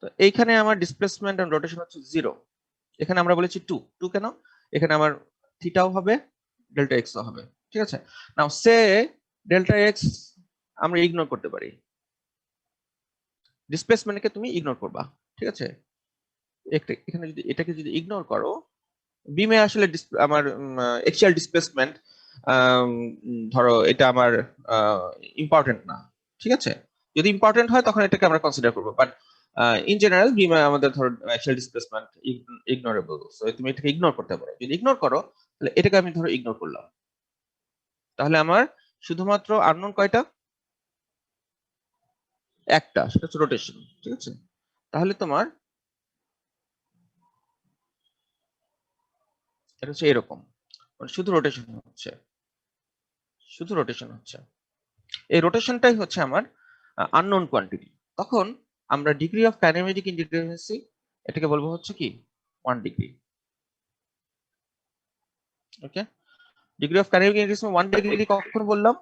তো এইখানে আমার ডিসপ্লেসমেন্ট এন্ড রোটেশন হচ্ছে 0, এখানে আমরা বলেছি 2 কেন? এখানে আমার থিটাও হবে, ডেল্টা এক্সও হবে। ঠিক আছে, নাও সে ডেল্টা এক্স আমরা ইগনোর করতে পারি, ডিসপ্লেসমেন্টকে তুমি ইগনোর করবা। ঠিক আছে, এখানে যদি এটাকে যদি ইগনোর করো, বিমে আসলে আমার এক্সিয়াল ডিসপ্লেসমেন্ট ধরো এটা আমার ইম্পর্টেন্ট না। ঠিক আছে, যদি ইম্পর্টেন্ট হয় তখন এটাকে আমরা কনসিডার করবো, বাট ইন জেনারেল বিমে আমাদের ধরো এক্সিয়াল ডিসপ্লেসমেন্ট ইগনোরেবল, সো তুমি এটাকে ইগনোর করতে পারো। যদি ইগনোর করো তাহলে এটাকে আমি ধরো ইগনোর করলাম, তাহলে আমার শুধুমাত্র আননোন কয়টা? একটা, সেটা হচ্ছে রোটেশন। ঠিক আছে, তাহলে তোমার এটা হচ্ছে এরকম, মানে শুধু রোটেশন হচ্ছে, শুধু রোটেশন হচ্ছে। এই রোটেশনটাই হচ্ছে আমার আননোন কোয়ান্টিটি। তখন আমরা ডিগ্রি অফ কাইনেমেটিক ইনডিটারমিনেসি এটাকে বলবো হচ্ছে কি 1 degree. Okay, degree of kinematic indeterminacy 1 degree কখন বললাম?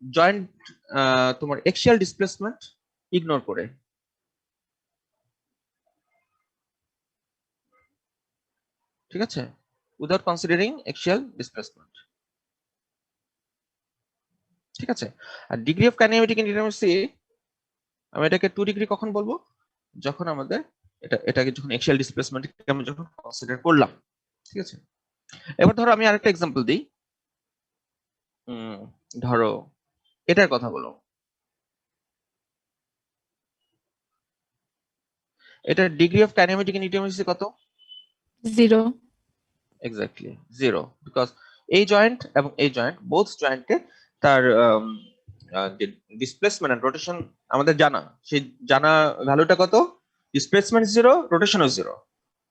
জয়েন্ট তোমার এক্সিয়াল ডিসপ্লেসমেন্ট ইগনোর করে। ঠিক আছে, উইদাউট কনসিডারিং এক্সিয়াল ডিসপ্লেসমেন্ট। ঠিক আছে, আর ডিগ্রি অফ কাইনেমেটিক ইনডিটারমিনেসি আমি এটাকে 2 ডিগ্রি কখন বলবো? যখন আমাদের এটাকে যখন এক্সিয়াল ডিসপ্লেসমেন্টকে আমরা যখন কনসিডার করলাম। ঠিক আছে, এবার ধরো আমি আরেকটা এক্সাম্পল দিই। ধরো এটার কথা বলো, এটা ডিগ্রি অফ কাইনেমেটিক ইনডিটারমিনেসি কত?
0।
এক্স্যাক্টলি 0, বিকজ এই জয়েন্ট এবং এই জয়েন্ট বোথ জয়েন্টে তার যে ডিসপ্লেসমেন্ট এন্ড রোটেশন আমাদের জানা, সেই জানা ভ্যালুটা কত? ডিসপ্লেসমেন্ট 0, রোটেশনও 0।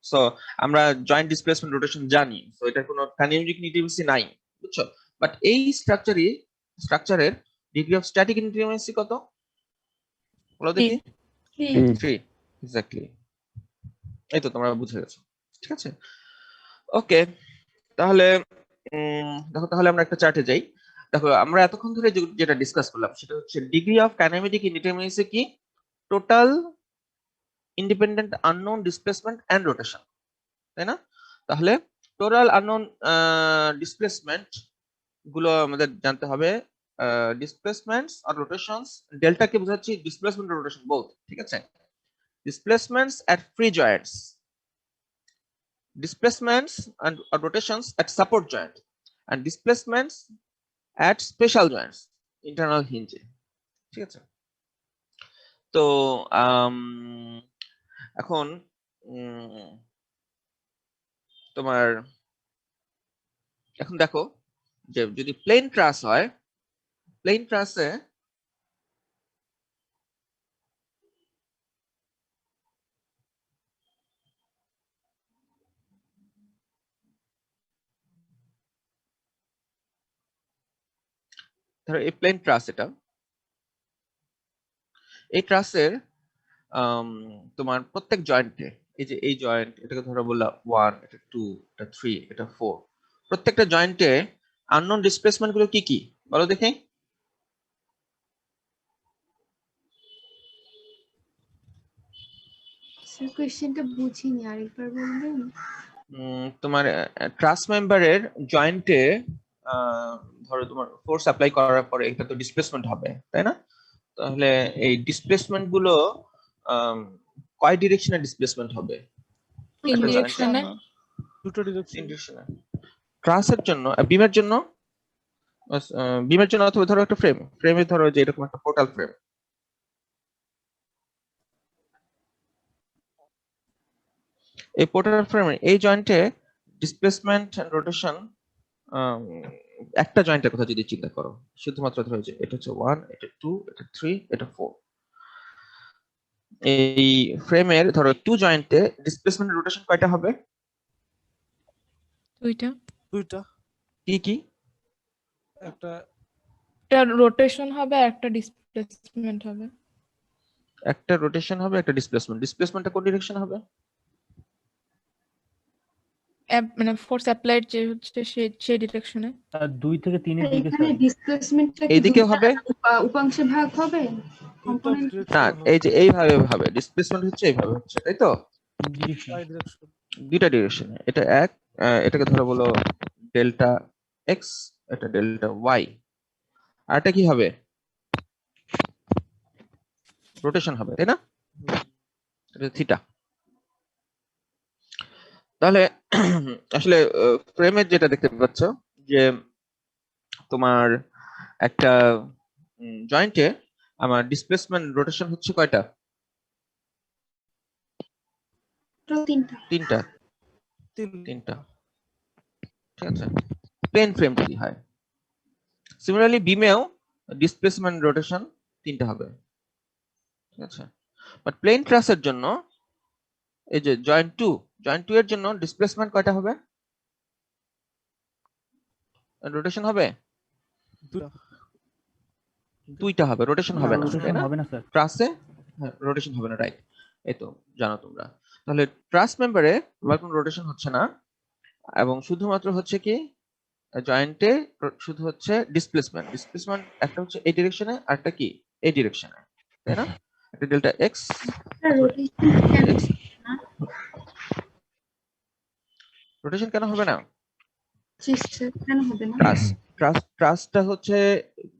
সো আমরা জয়েন্ট ডিসপ্লেসমেন্ট রোটেশন জানি, সো এটার কোনো কাইনেমেটিক ইনডিটারমিনেসি নাই, বুঝছো? বাট এই স্ট্রাকচারের ডিগ্রি অফ স্ট্যাটিক ইনডিটারমিনেসি কত? বলো দেখি।
Three.
3 এক্স্যাক্টলি। এই তো তোমরা বুঝে গেছো, ঠিক আছে। ওকে, তাহলে দেখো, তাহলে আমরা একটা চার্টে যাই। দেখো, আমরা এতক্ষণ ধরে যেটা ডিসকাস করলাম সেটা হচ্ছে ডিগ্রি অফ কাইনেমেটিক ইনডিটারমিনেসি কি, total independent unknown displacement and rotation, তাই না? তাহলে টোটাল আননোন ডিসপ্লেসমেন্ট গুলো আমাদের জানতে হবে। ডিসপ্লেসমেন্টস আর রোটেশনস, ডেল্টা কে বোঝাচ্ছি ডিসপ্লেসমেন্ট আর রোটেশন বোথ, ঠিক আছে। Displacements at free joints, displacements and rotations at support joint, and displacements at special joints, internal hinge, ঠিক আছে। তো এখন তোমার এখন দেখো যে যদি প্লেন ট্রাস হয়, প্লেন ট্রাসে ধরো এই প্লেন ট্রাস, এটা এই ট্রাসের তোমার প্রত্যেক জয়েন্টে, এই যে এই জয়েন্ট, এটাকে ধরো বললাম 1, এটা 2, এটা 3, এটা 4, প্রত্যেকটা জয়েন্টে আননোন ডিসপ্লেসমেন্ট গুলো কি কি বলো দেখি।
স্যার কোয়েশ্চেনটা বুঝিনি, আরেকবার বলবেন?
তোমার ট্রাস মেম্বারের জয়েন্টে ধরো তোমার ফোর্স অ্যাপ্লাই করার পরে এটা তো ডিসপ্লেসমেন্ট হবে, তাই না? তাহলে এই ডিসপ্লেসমেন্ট গুলো কয় ডিরেকশনে ডিসপ্লেসমেন্ট হবে?
তিন ডিরেকশনে।
দুটো ডিরেকশন।
ট্রাসের জন্য, বিমের জন্য, বিমের জন্য অথবা ধরো একটা ফ্রেমে ধরো যে এরকম একটা পোর্টাল ফ্রেম, এই পোর্টাল ফ্রেমে এই জয়েন্টে ডিসপ্লেসমেন্ট এন্ড রোটেশন একটা জয়েন্টের কথা যদি চিন্তা করো, শুধুমাত্র ধরো যে এটা হচ্ছে 1, এটা 2, এটা 3, এটা 4, এই ফ্রেমের ধরো 2 জয়েন্টে ডিসপ্লেসমেন্ট রোটেশন কয়টা হবে?
দুইটা।
কি কি?
একটা
রোটেশন হবে, একটা ডিসপ্লেসমেন্ট হবে।
একটা রোটেশন হবে, একটা ডিসপ্লেসমেন্ট। ডিসপ্লেসমেন্টটা কোন ডিরেকশন হবে?
মানে ফোর্স অ্যাপ্লাইড যে হচ্ছে সেই ডিরেকশনে।
2 থেকে 3 এর দিকে
এখানে
স্যার।
ডিসপ্লেসমেন্টটা কি
এইদিকে হবে
উপাংশে ভাগ হবে? কম্পোনেন্ট
না, এই যে এইভাবে হবে, ডিসপ্লেসমেন্ট হচ্ছে এইভাবে হচ্ছে, তাই তো?
জি স্যার।
দুইটা ডিরেকশনে, এটা এক, এটাকে ধরো বলো ডেল্টা এক্স, এটা ডেল্টা ওয়াই, আর এটা কি হবে? রোটেশন হবে, তাই না? এটা থিটা। তাহলে আসলে ফ্রেমের যেটা দেখতে পাচ্ছ যে তোমার একটা জয়েন্টে আমার ডিসপ্লেসমেন্ট রোটেশন হচ্ছে কয়টা? তিনটা। তিনটা, ঠিক আছে, প্লেন ফ্রেম যদি হয়। সিমিলারলি বিমেও ডিসপ্লেসমেন্ট রোটেশন তিনটা হবে, ঠিক আছে। বাট প্লেন ট্রাসের জন্য এই যে জয়েন্ট 2 এর জন্য ডিসপ্লেসমেন্ট কয়টা হবে? রোটেশন হবে দুইটা হবে, রোটেশন হবে না, তাই না?
হবে না স্যার।
ট্রাসে রোটেশন হবে না, রাইট। এই তো জানো তোমরা। তাহলে ট্রাস মেম্বারে তোমার কোনো রোটেশন হচ্ছে না, এবং শুধুমাত্র হচ্ছে কি জয়েন্টে শুধু হচ্ছে ডিসপ্লেসমেন্ট। ডিসপ্লেসমেন্ট একটা হচ্ছে এই ডিরেকশনে, আর একটা কি এই ডিরেকশনে, তাই না? একটা ডেল্টা এক্স। রোটেশন কেন হবে না?
কেন হবে না?
ট্রাসটা হচ্ছে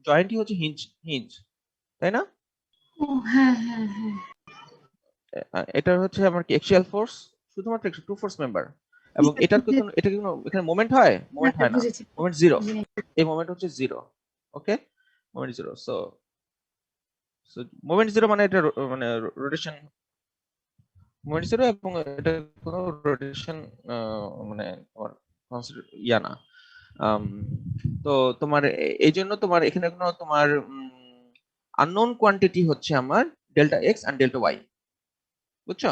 জয়েন্টই হচ্ছে হিঞ্জ, তাই না?
ও হ্যাঁ হ্যাঁ হ্যাঁ।
এটা হচ্ছে আমার কি এক্সিয়াল ফোর্স, শুধুমাত্র একটা টু ফোর্স মেম্বার, এবং এটা কি কোনো এখানে মোমেন্ট হয়? মোমেন্ট হয় না, মোমেন্ট জিরো। এই মোমেন্ট হচ্ছে zero, okay, moment zero. So moment zero মানে এটা মানে রোটেশন মোমেন্ট জিরো, এবং এটা কোনো রোটেশন মানে তোমার ইয়া না। তো তোমার এই জন্য তোমার এখানে কোনো তোমার আননোন কোয়ান্টিটি হচ্ছে আমার delta X and delta Y, বুঝছো?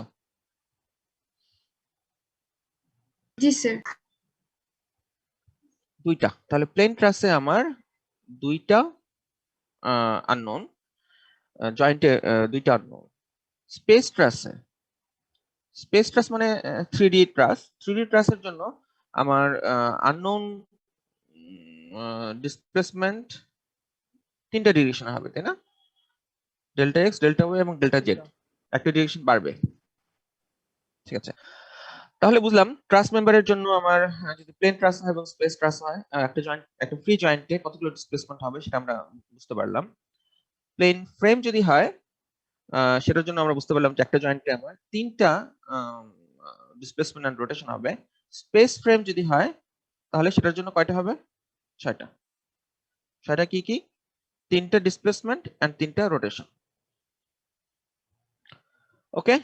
জি স্যার।
দুইটা। তাহলে প্লেন ট্রাসে আমার দুইটা আননোন, জয়েন্টে দুইটা আননোন। স্পেস ট্রাস মানে 3D ট্রাস। 3D ট্রাসের জন্য আমার আননোন ডিসপ্লেসমেন্ট তিনটা ডিরেকশন হবে, তাই না? ডেল্টা এক্স, ডেল্টা ওয়াই এবং ডেল্টা জেড, একটা ডিরেকশন বাড়বে। ঠিক আছে, তাহলে বুঝলাম ট্রাস মেম্বারের জন্য আমার যদি প্লেন ট্রাস হয় এবং স্পেস ট্রাস হয়, একটা ফ্রি জয়েন্টে কতগুলো ডিসপ্লেসমেন্ট হবে সেটা আমরা বুঝতে পারলাম। প্লেন ফ্রেম যদি হয় সেটার জন্য আমরা বুঝতে পারলাম যে একটা জয়েন্টে আমার তিনটা ডিসপ্লেসমেন্ট এন্ড রোটেশন হবে। স্পেস ফ্রেম যদি হয় তাহলে সেটার জন্য কয়টা হবে? 6টা। 6টা কি কি? 3টা ডিসপ্লেসমেন্ট এন্ড 3টা রোটেশন। ওকে,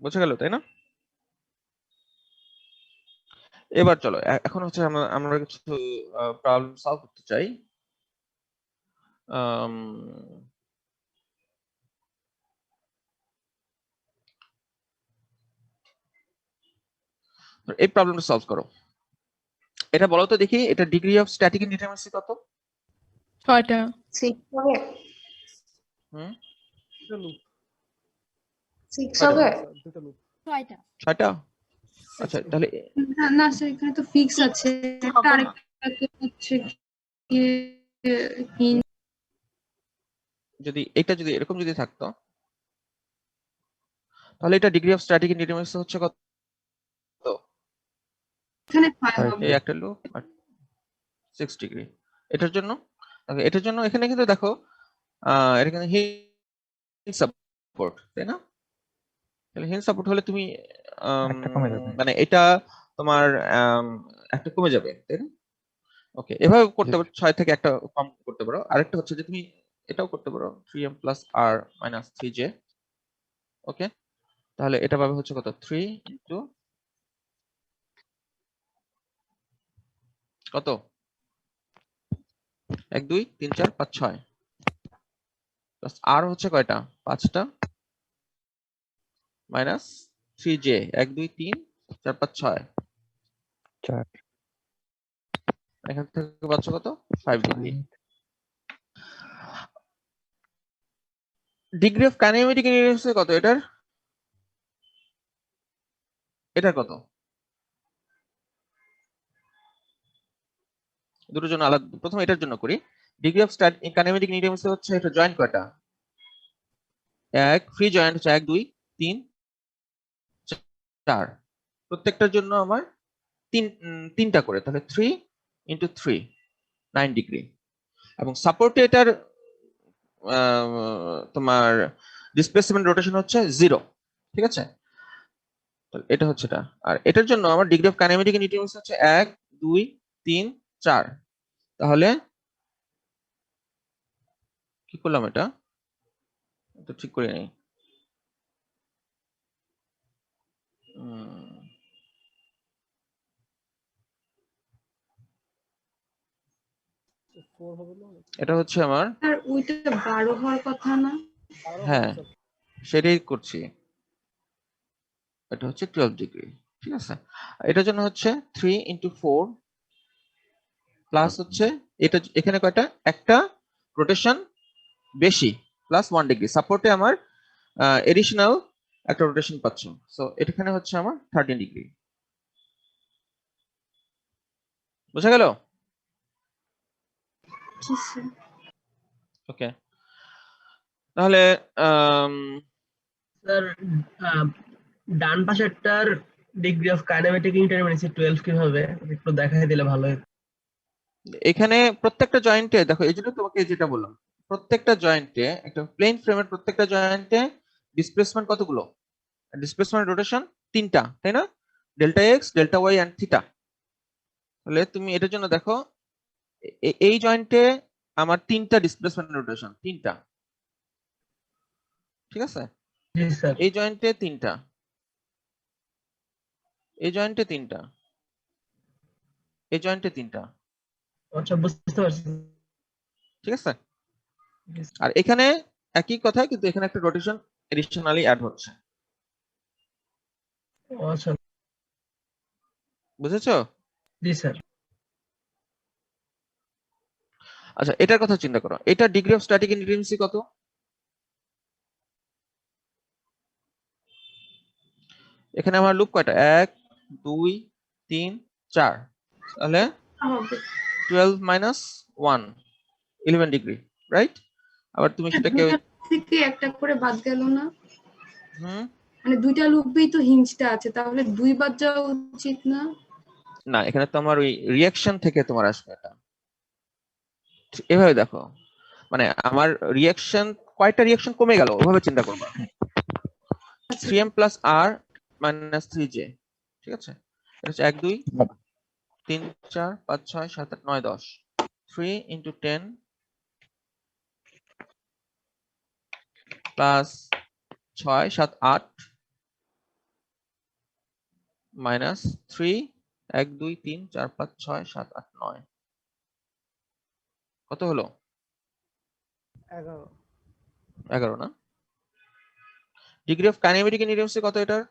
বুঝা গেল তাই না? এবার চলো এখন হচ্ছে আমরা কিছু প্রবলেম সলভ করতে চাই। এই প্রবলেমটা সলভ করো। এটা বলো তো দেখি, এটা ডিগ্রি অফ স্ট্যাটিক ইনডিটারমিনেসি কত?
6টা।
6 হবে?
হুম,
দুটো লুপ
6
কয়টা?
হবে?
দুটো লুপ
6টা।
6টা? আচ্ছা, তাহলে
না না স্যার, এখানে তো ফিক্স আছে। একটা আরেকটা হচ্ছে গিয়ে
যদি এটা যদি এরকম যদি থাকতো তাহলে এটা ডিগ্রি অফ স্ট্যাটিক ইনডিটারমিনেসি হচ্ছে কত?
এখানে 5 হবে।
এই একটা লুপ আর 6 ডিগ্রি। এটার জন্য এটার জন্য এখানে কিন্তু দেখো এটা কিন্তু হিঞ্জ সাপোর্ট, তাই না? তাহলে হিঞ্জ সাপোর্ট হলে তুমি
একটা কমে যাবে।
মানে এটা তোমার একটা কমে যাবে, তাই না? ওকে, এভাবে করতে পারো, 6 থেকে একটা কম করতে পারো। আরেকটা হচ্ছে যে তুমি এটাও করতে পারো 3m plus r minus 3j। ওকে, তাহলে এটা পাবে হচ্ছে কত? 3 ইনটু কত? 1 2 3 4 5 6 প্লাস r হচ্ছে কয়টা? 5টা মাইনাস 3j 1 2 3 4 5 6।
4
এখান থেকে পাচ্ছ কত? 5 degree. Degree of kinematic indeterminacy কত এটার? এটার কত? দুটোর জন্য আলাদা, প্রথমে এটার জন্য করি। ডিগ্রি অফ কাইনেমেটিক ইনডিটারমিনেসি হচ্ছে এটা জয়েন্ট কয়টা? এক ফ্রি জয়েন্ট হচ্ছে 1 2 3 4। প্রত্যেকটার জন্য আমার তিনটা করে, তাহলে 3 ইনটু 3 9 ডিগ্রি। এবং সাপোর্টে এটার তোমার ডিসপ্লেসমেন্ট রোটেশন হচ্ছে 0। ঠিক আছে, এটা হচ্ছে এটা। আর এটার জন্য আমার ডিগ্রি অফ কাইনেমেটিক ইনডিটারমিনেসি হচ্ছে 1 2 3 4। তাহলে কি করলাম? এটা তো ঠিক করে নেই।
ফোর হবে না
এটা হচ্ছে আমার,
আর ওইটা 12 হওয়ার কথা না?
হ্যাঁ সেটাই করছি। এটা হচ্ছে 12 ডিগ্রি। ঠিক আছে, এটার জন্য হচ্ছে 3 ইনটু 4 প্লাস হচ্ছে এটা এখানে কয়টা? একটা রোটেশন বেশি প্লাস 1 ডিগ্রি। সাপোর্টে আমার এডিশনাল একটা রোটেশন পাচ্ছ। সো এখানে হচ্ছে আমার 13 ডিগ্রি। বুঝা গেল?
জি স্যার।
ওকে, তাহলে
স্যার ডান পাশেরটার ডিগ্রি অফ কাইনেমেটিক ইনডিটারমিনেসি 12 কিভাবে একটু দেখাই দিলে ভালো হতো।
এখানে প্রত্যেকটা জয়েন্টে দেখো, এই জন্য তোমাকে যেটা বললাম, প্রত্যেকটা জয়েন্টে একটা প্লেন ফ্রেমের প্রত্যেকটা জয়েন্টে ডিসপ্লেসমেন্ট কতগুলো? ডিসপ্লেসমেন্ট রোটেশন 3টা, তাই না? Delta x, delta Y and theta. তাহলে তুমি এটার জন্য দেখো এই জয়েন্টে আমার 3টা ডিসপ্লেসমেন্ট রোটেশন, 3টা। ঠিক আছে,
জি স্যার।
এই জয়েন্টে 3টা, এই জয়েন্টে 3টা, এই জয়েন্টে 3টা।
আচ্ছা, বুঝতে পারছি।
ঠিক আছে, আর এখানে একই কথা, কিন্তু এখানে একটা রোটেশন এডিশনালি অ্যাড হচ্ছে।
আচ্ছা,
বুঝেছো?
জি স্যার।
আচ্ছা, এটার কথা চিন্তা করো, এটা ডিগ্রি অফ স্ট্যাটিক ইনডিটারমিনেসি কত? এখানে আমার লুপ কয়টা? 1 2 3 4, তাহলে
হবে
12 মাইনাস 1 11 ডিগ্রি, রাইট? আবার তুমি সেটাকে
দুইটা থেকে একটা করে বাদ গেল না,
হুম
মানে দুইটা লুপেই তো হিঞ্জটা আছে, তাহলে 2 বাদ যাওয়া উচিত না?
না, এখানে তো আমার ওই রিঅ্যাকশন থেকে তোমার আসবে এটা। এভাবে দেখো, মানে আমার রিঅ্যাকশন, কয়টা রিঅ্যাকশন কমে গেল ওভাবে চিন্তা করবা। 3m plus r minus 3j, ঠিক আছে? এটা হচ্ছে 1 2 3 4 5 6 7 8 9 10, 3 into 10 প্লাস 6 7 8 মাইনাস 3 1 2 3 4 5 6 7 8 9, কত হলো?
11
11 না? ডিগ্রি অফ কাইনেমেটিক ইনডিটারমিনেসি কত এটার?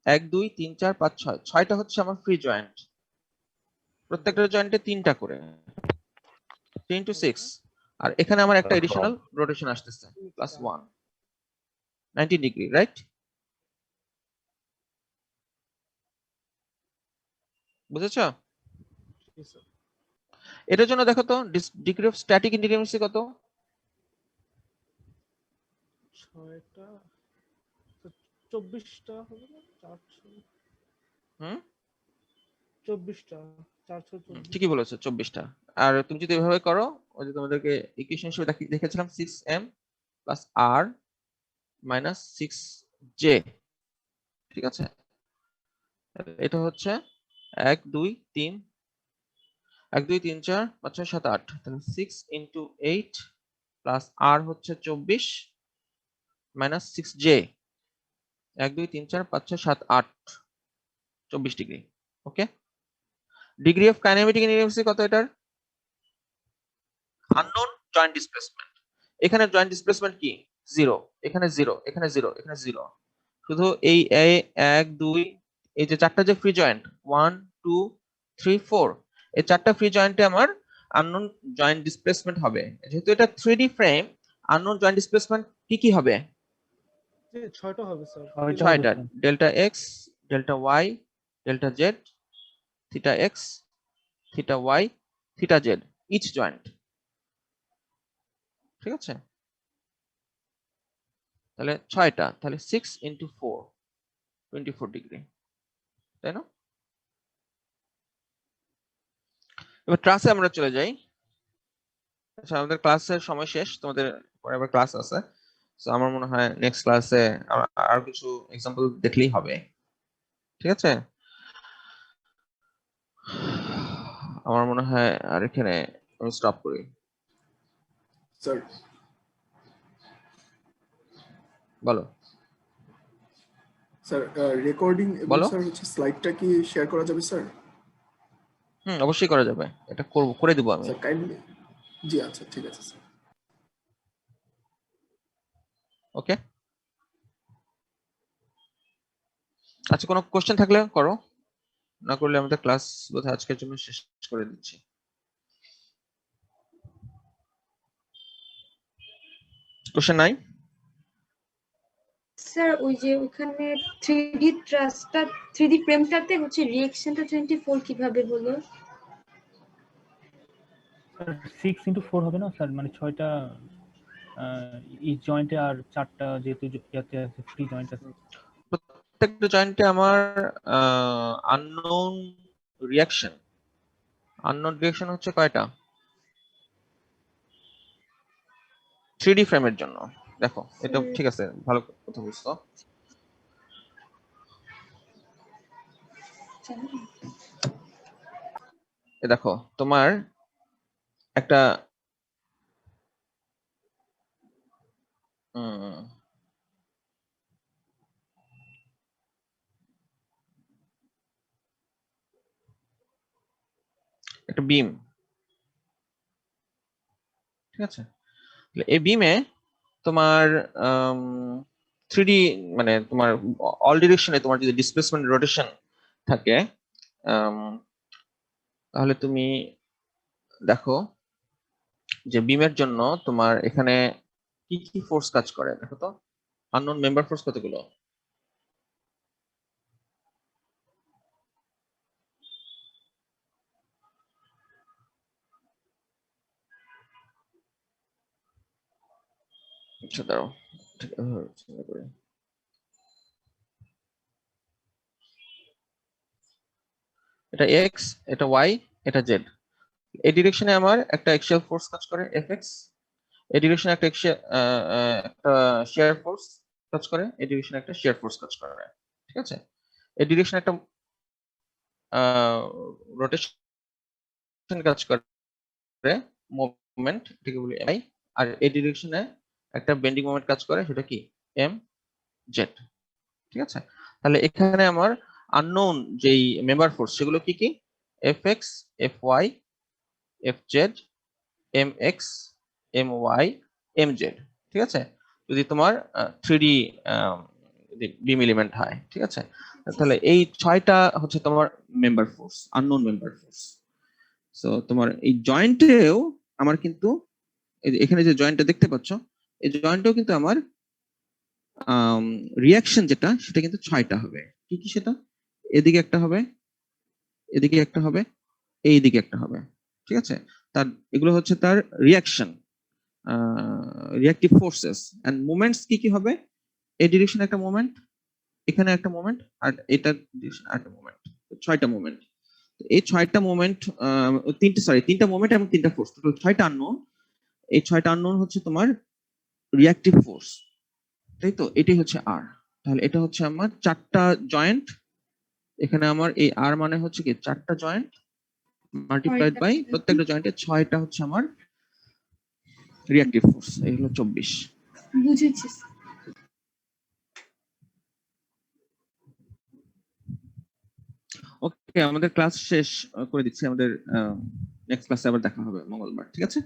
1 2 3 4 5 6, 6টা হচ্ছে আমার ফ্রি জয়েন্ট, প্রত্যেকটা জয়েন্টে 3টা করে, 3 into 6, আর এখানে আমার একটা এডিশনাল রোটেশন আসতেছে প্লাস 1, 90 ডিগ্রি, রাইট? বুঝেছো?
জি স্যার
এটার জন্য দেখো তো ডিগ্রি অফ স্ট্যাটিক ইনডিটারমিনেসি কত?
6টা 24টা হবে না 400
হুম
24টা 424
ঠিকই বলেছো, 24টা। আর তুমি যদি এভাবে করো, ওই যে তোমাদেরকে ইকুয়েশন হিসেবে দেখেছিলাম 6m plus r minus 6j, ঠিক আছে? এটা হচ্ছে 1 2 3 1 2 3 4 5 6 7 8, তাহলে 6 into 8 প্লাস r হচ্ছে 24 minus 6j, 1 2 3 4 5 6 7 8, 24 degree. Okay, degree of kinematic indeterminacy কত এটার? আননোন জয়েন্ট ডিসপ্লেসমেন্ট, এখানে জয়েন্ট ডিসপ্লেসমেন্ট কি? 0, এখানে 0, এখানে 0, এখানে 0, শুধু এই 1 2 এই যে চারটা যে ফ্রি জয়েন্ট 1 2 3 4, এই চারটা ফ্রি জয়েন্টে আমার আননোন জয়েন্ট ডিসপ্লেসমেন্ট হবে। যেহেতু এটা 3D frame, unknown joint displacement কি কি হবে?
6টা হবে স্যার
6টা, delta x, delta y, delta z, theta x, theta y, theta z, each joint, ঠিক আছে? তাহলে 6টা, তাহলে 6 into 4 24 ডিগ্রি, তাই না? এবার ক্লাসে আমরা চলে যাই। আচ্ছা, আমাদের ক্লাসের সময় শেষ, তোমাদের পরে আবার ক্লাস আছে, তো আমার মনে হয় নেক্সট ক্লাসে আর কিছু এক্সাম্পল দেখলেই হবে, ঠিক আছে? আমার মনে হয় আর এখানে আমি স্টপ করি।
স্যার
বলো
স্যার রেকর্ডিং এবং
বলো।
স্যার হচ্ছে স্লাইডটা কি শেয়ার করা যাবে স্যার?
অবশ্যই করা যাবে, এটা করে দেবো আমি।
স্যার কাইন্ডলি, জি আচ্ছা ঠিক আছে স্যার।
ওকে, আচ্ছা, কোনো কোশ্চেন থাকলে করো, না করলে আমাদের ক্লাস বোধহয় আজকের জন্য শেষ করে দিচ্ছি। কোশ্চেন নাই?
স্যার ওই যে ওখানে 3D ট্রাসটা 3D ফ্রেমটাতে হচ্ছে রিঅ্যাকশনটা 24 কিভাবে হলো?
6 into 4 হবে না স্যার, মানে 6টা এই জয়েন্টে আর 4টা যেহেতু ইয়াতে আছে ফ্রি জয়েন্ট আছে।
প্রত্যেকটা জয়েন্টে আমার আননোন রিঅ্যাকশন হচ্ছে কয়টা? 3D ফ্রেমের জন্য দেখো, এটা ঠিক আছে, ভালো কথা বুঝছো। দেখো তোমার একটা একটা বিম, ঠিক আছে? এই বিমে তোমার 3D, মানে তোমার অল ডিরেকশনে তোমার যদি ডিসপ্লেসমেন্ট রোটেশন থাকে, তাহলে তুমি দেখো যে বিমের জন্য তোমার এখানে কি কি ফোর্স কাজ করে দেখো তো। আননোন মেম্বার ফোর্স কতগুলো? আচ্ছা দাঁড়াও, ঠিক চিন্তা করি। এটা এক্স, এটা ওয়াই, এটা জেড। এই ডিরেকশনে আমার একটা অ্যাক্সিয়াল ফোর্স কাজ করে এফএক্স, এই ডিরেকশনে একটা একটা শিয়ার ফোর্স কাজ করে, এই ডিরেকশনে একটা শিয়ার ফোর্স কাজ করে, ঠিক আছে। এই ডিরেকশনে একটা রোটেশন কাজ করে, মুভমেন্ট, এটাকে বলি এমআই। আর এই ডিরেকশনে একটা বেন্ডিং মোমেন্ট কাজ করে, সেটা কি এম জেড, ঠিক আছে। তাহলে এখানে আমার আননোন যেই মেম্বার ফোর্স সেগুলো কি কি? F X, F Y, F Z, M X, M Y, M Z, ঠিক আছে। যদি তোমার 3D বিম এলিমেন্ট হয়, ঠিক আছে। তাহলে এই 6টা হচ্ছে তোমার member force, unknown member force. So তোমার এই জয়েন্টেও আমার কিন্তু এখানে যে জয়েন্টটা দেখতে পাচ্ছ, এই জয়েন্টেও কিন্তু আমার রিয়াকশন যেটা সেটা কিন্তু 6টা হবে। কি কি সেটা? এদিকে একটা হবে, এদিকে একটা হবে, এই দিকে একটা হবে, ঠিক আছে। তার এগুলো হচ্ছে তার reaction, reactive forces. And moments কি কি হবে? এই ডিরেকশনে একটা মোমেন্ট, এখানে একটা মোমেন্ট, আর এটা ডিরেকশন একটা মোমেন্ট। 6টা মোমেন্ট। এই 6টা মোমেন্ট, তিনটা মোমেন্ট এবং 3টা ফোর্স, টোটাল 6টা আননোন। এই 6টা আননোন হচ্ছে তোমার রিয়াক্টিভ ফোর্স, তাই তো। এটাই হচ্ছে আর। তাহলে এটা হচ্ছে আমার 4টা জয়েন্ট। এখানে আমার এই আর মানে হচ্ছে কি 4টা জয়েন্ট মাল্টিপ্লাইড বাই প্রত্যেকটা জয়েন্টে 6টা হচ্ছে আমার রিয়াক্টিভ ফোর্স। এই হলো 24।
বুঝেছি।
ওকে, আমাদের ক্লাস শেষ করে দিচ্ছি। আমাদের নেক্সট ক্লাসে আবার দেখা হবে মঙ্গলবার, ঠিক আছে।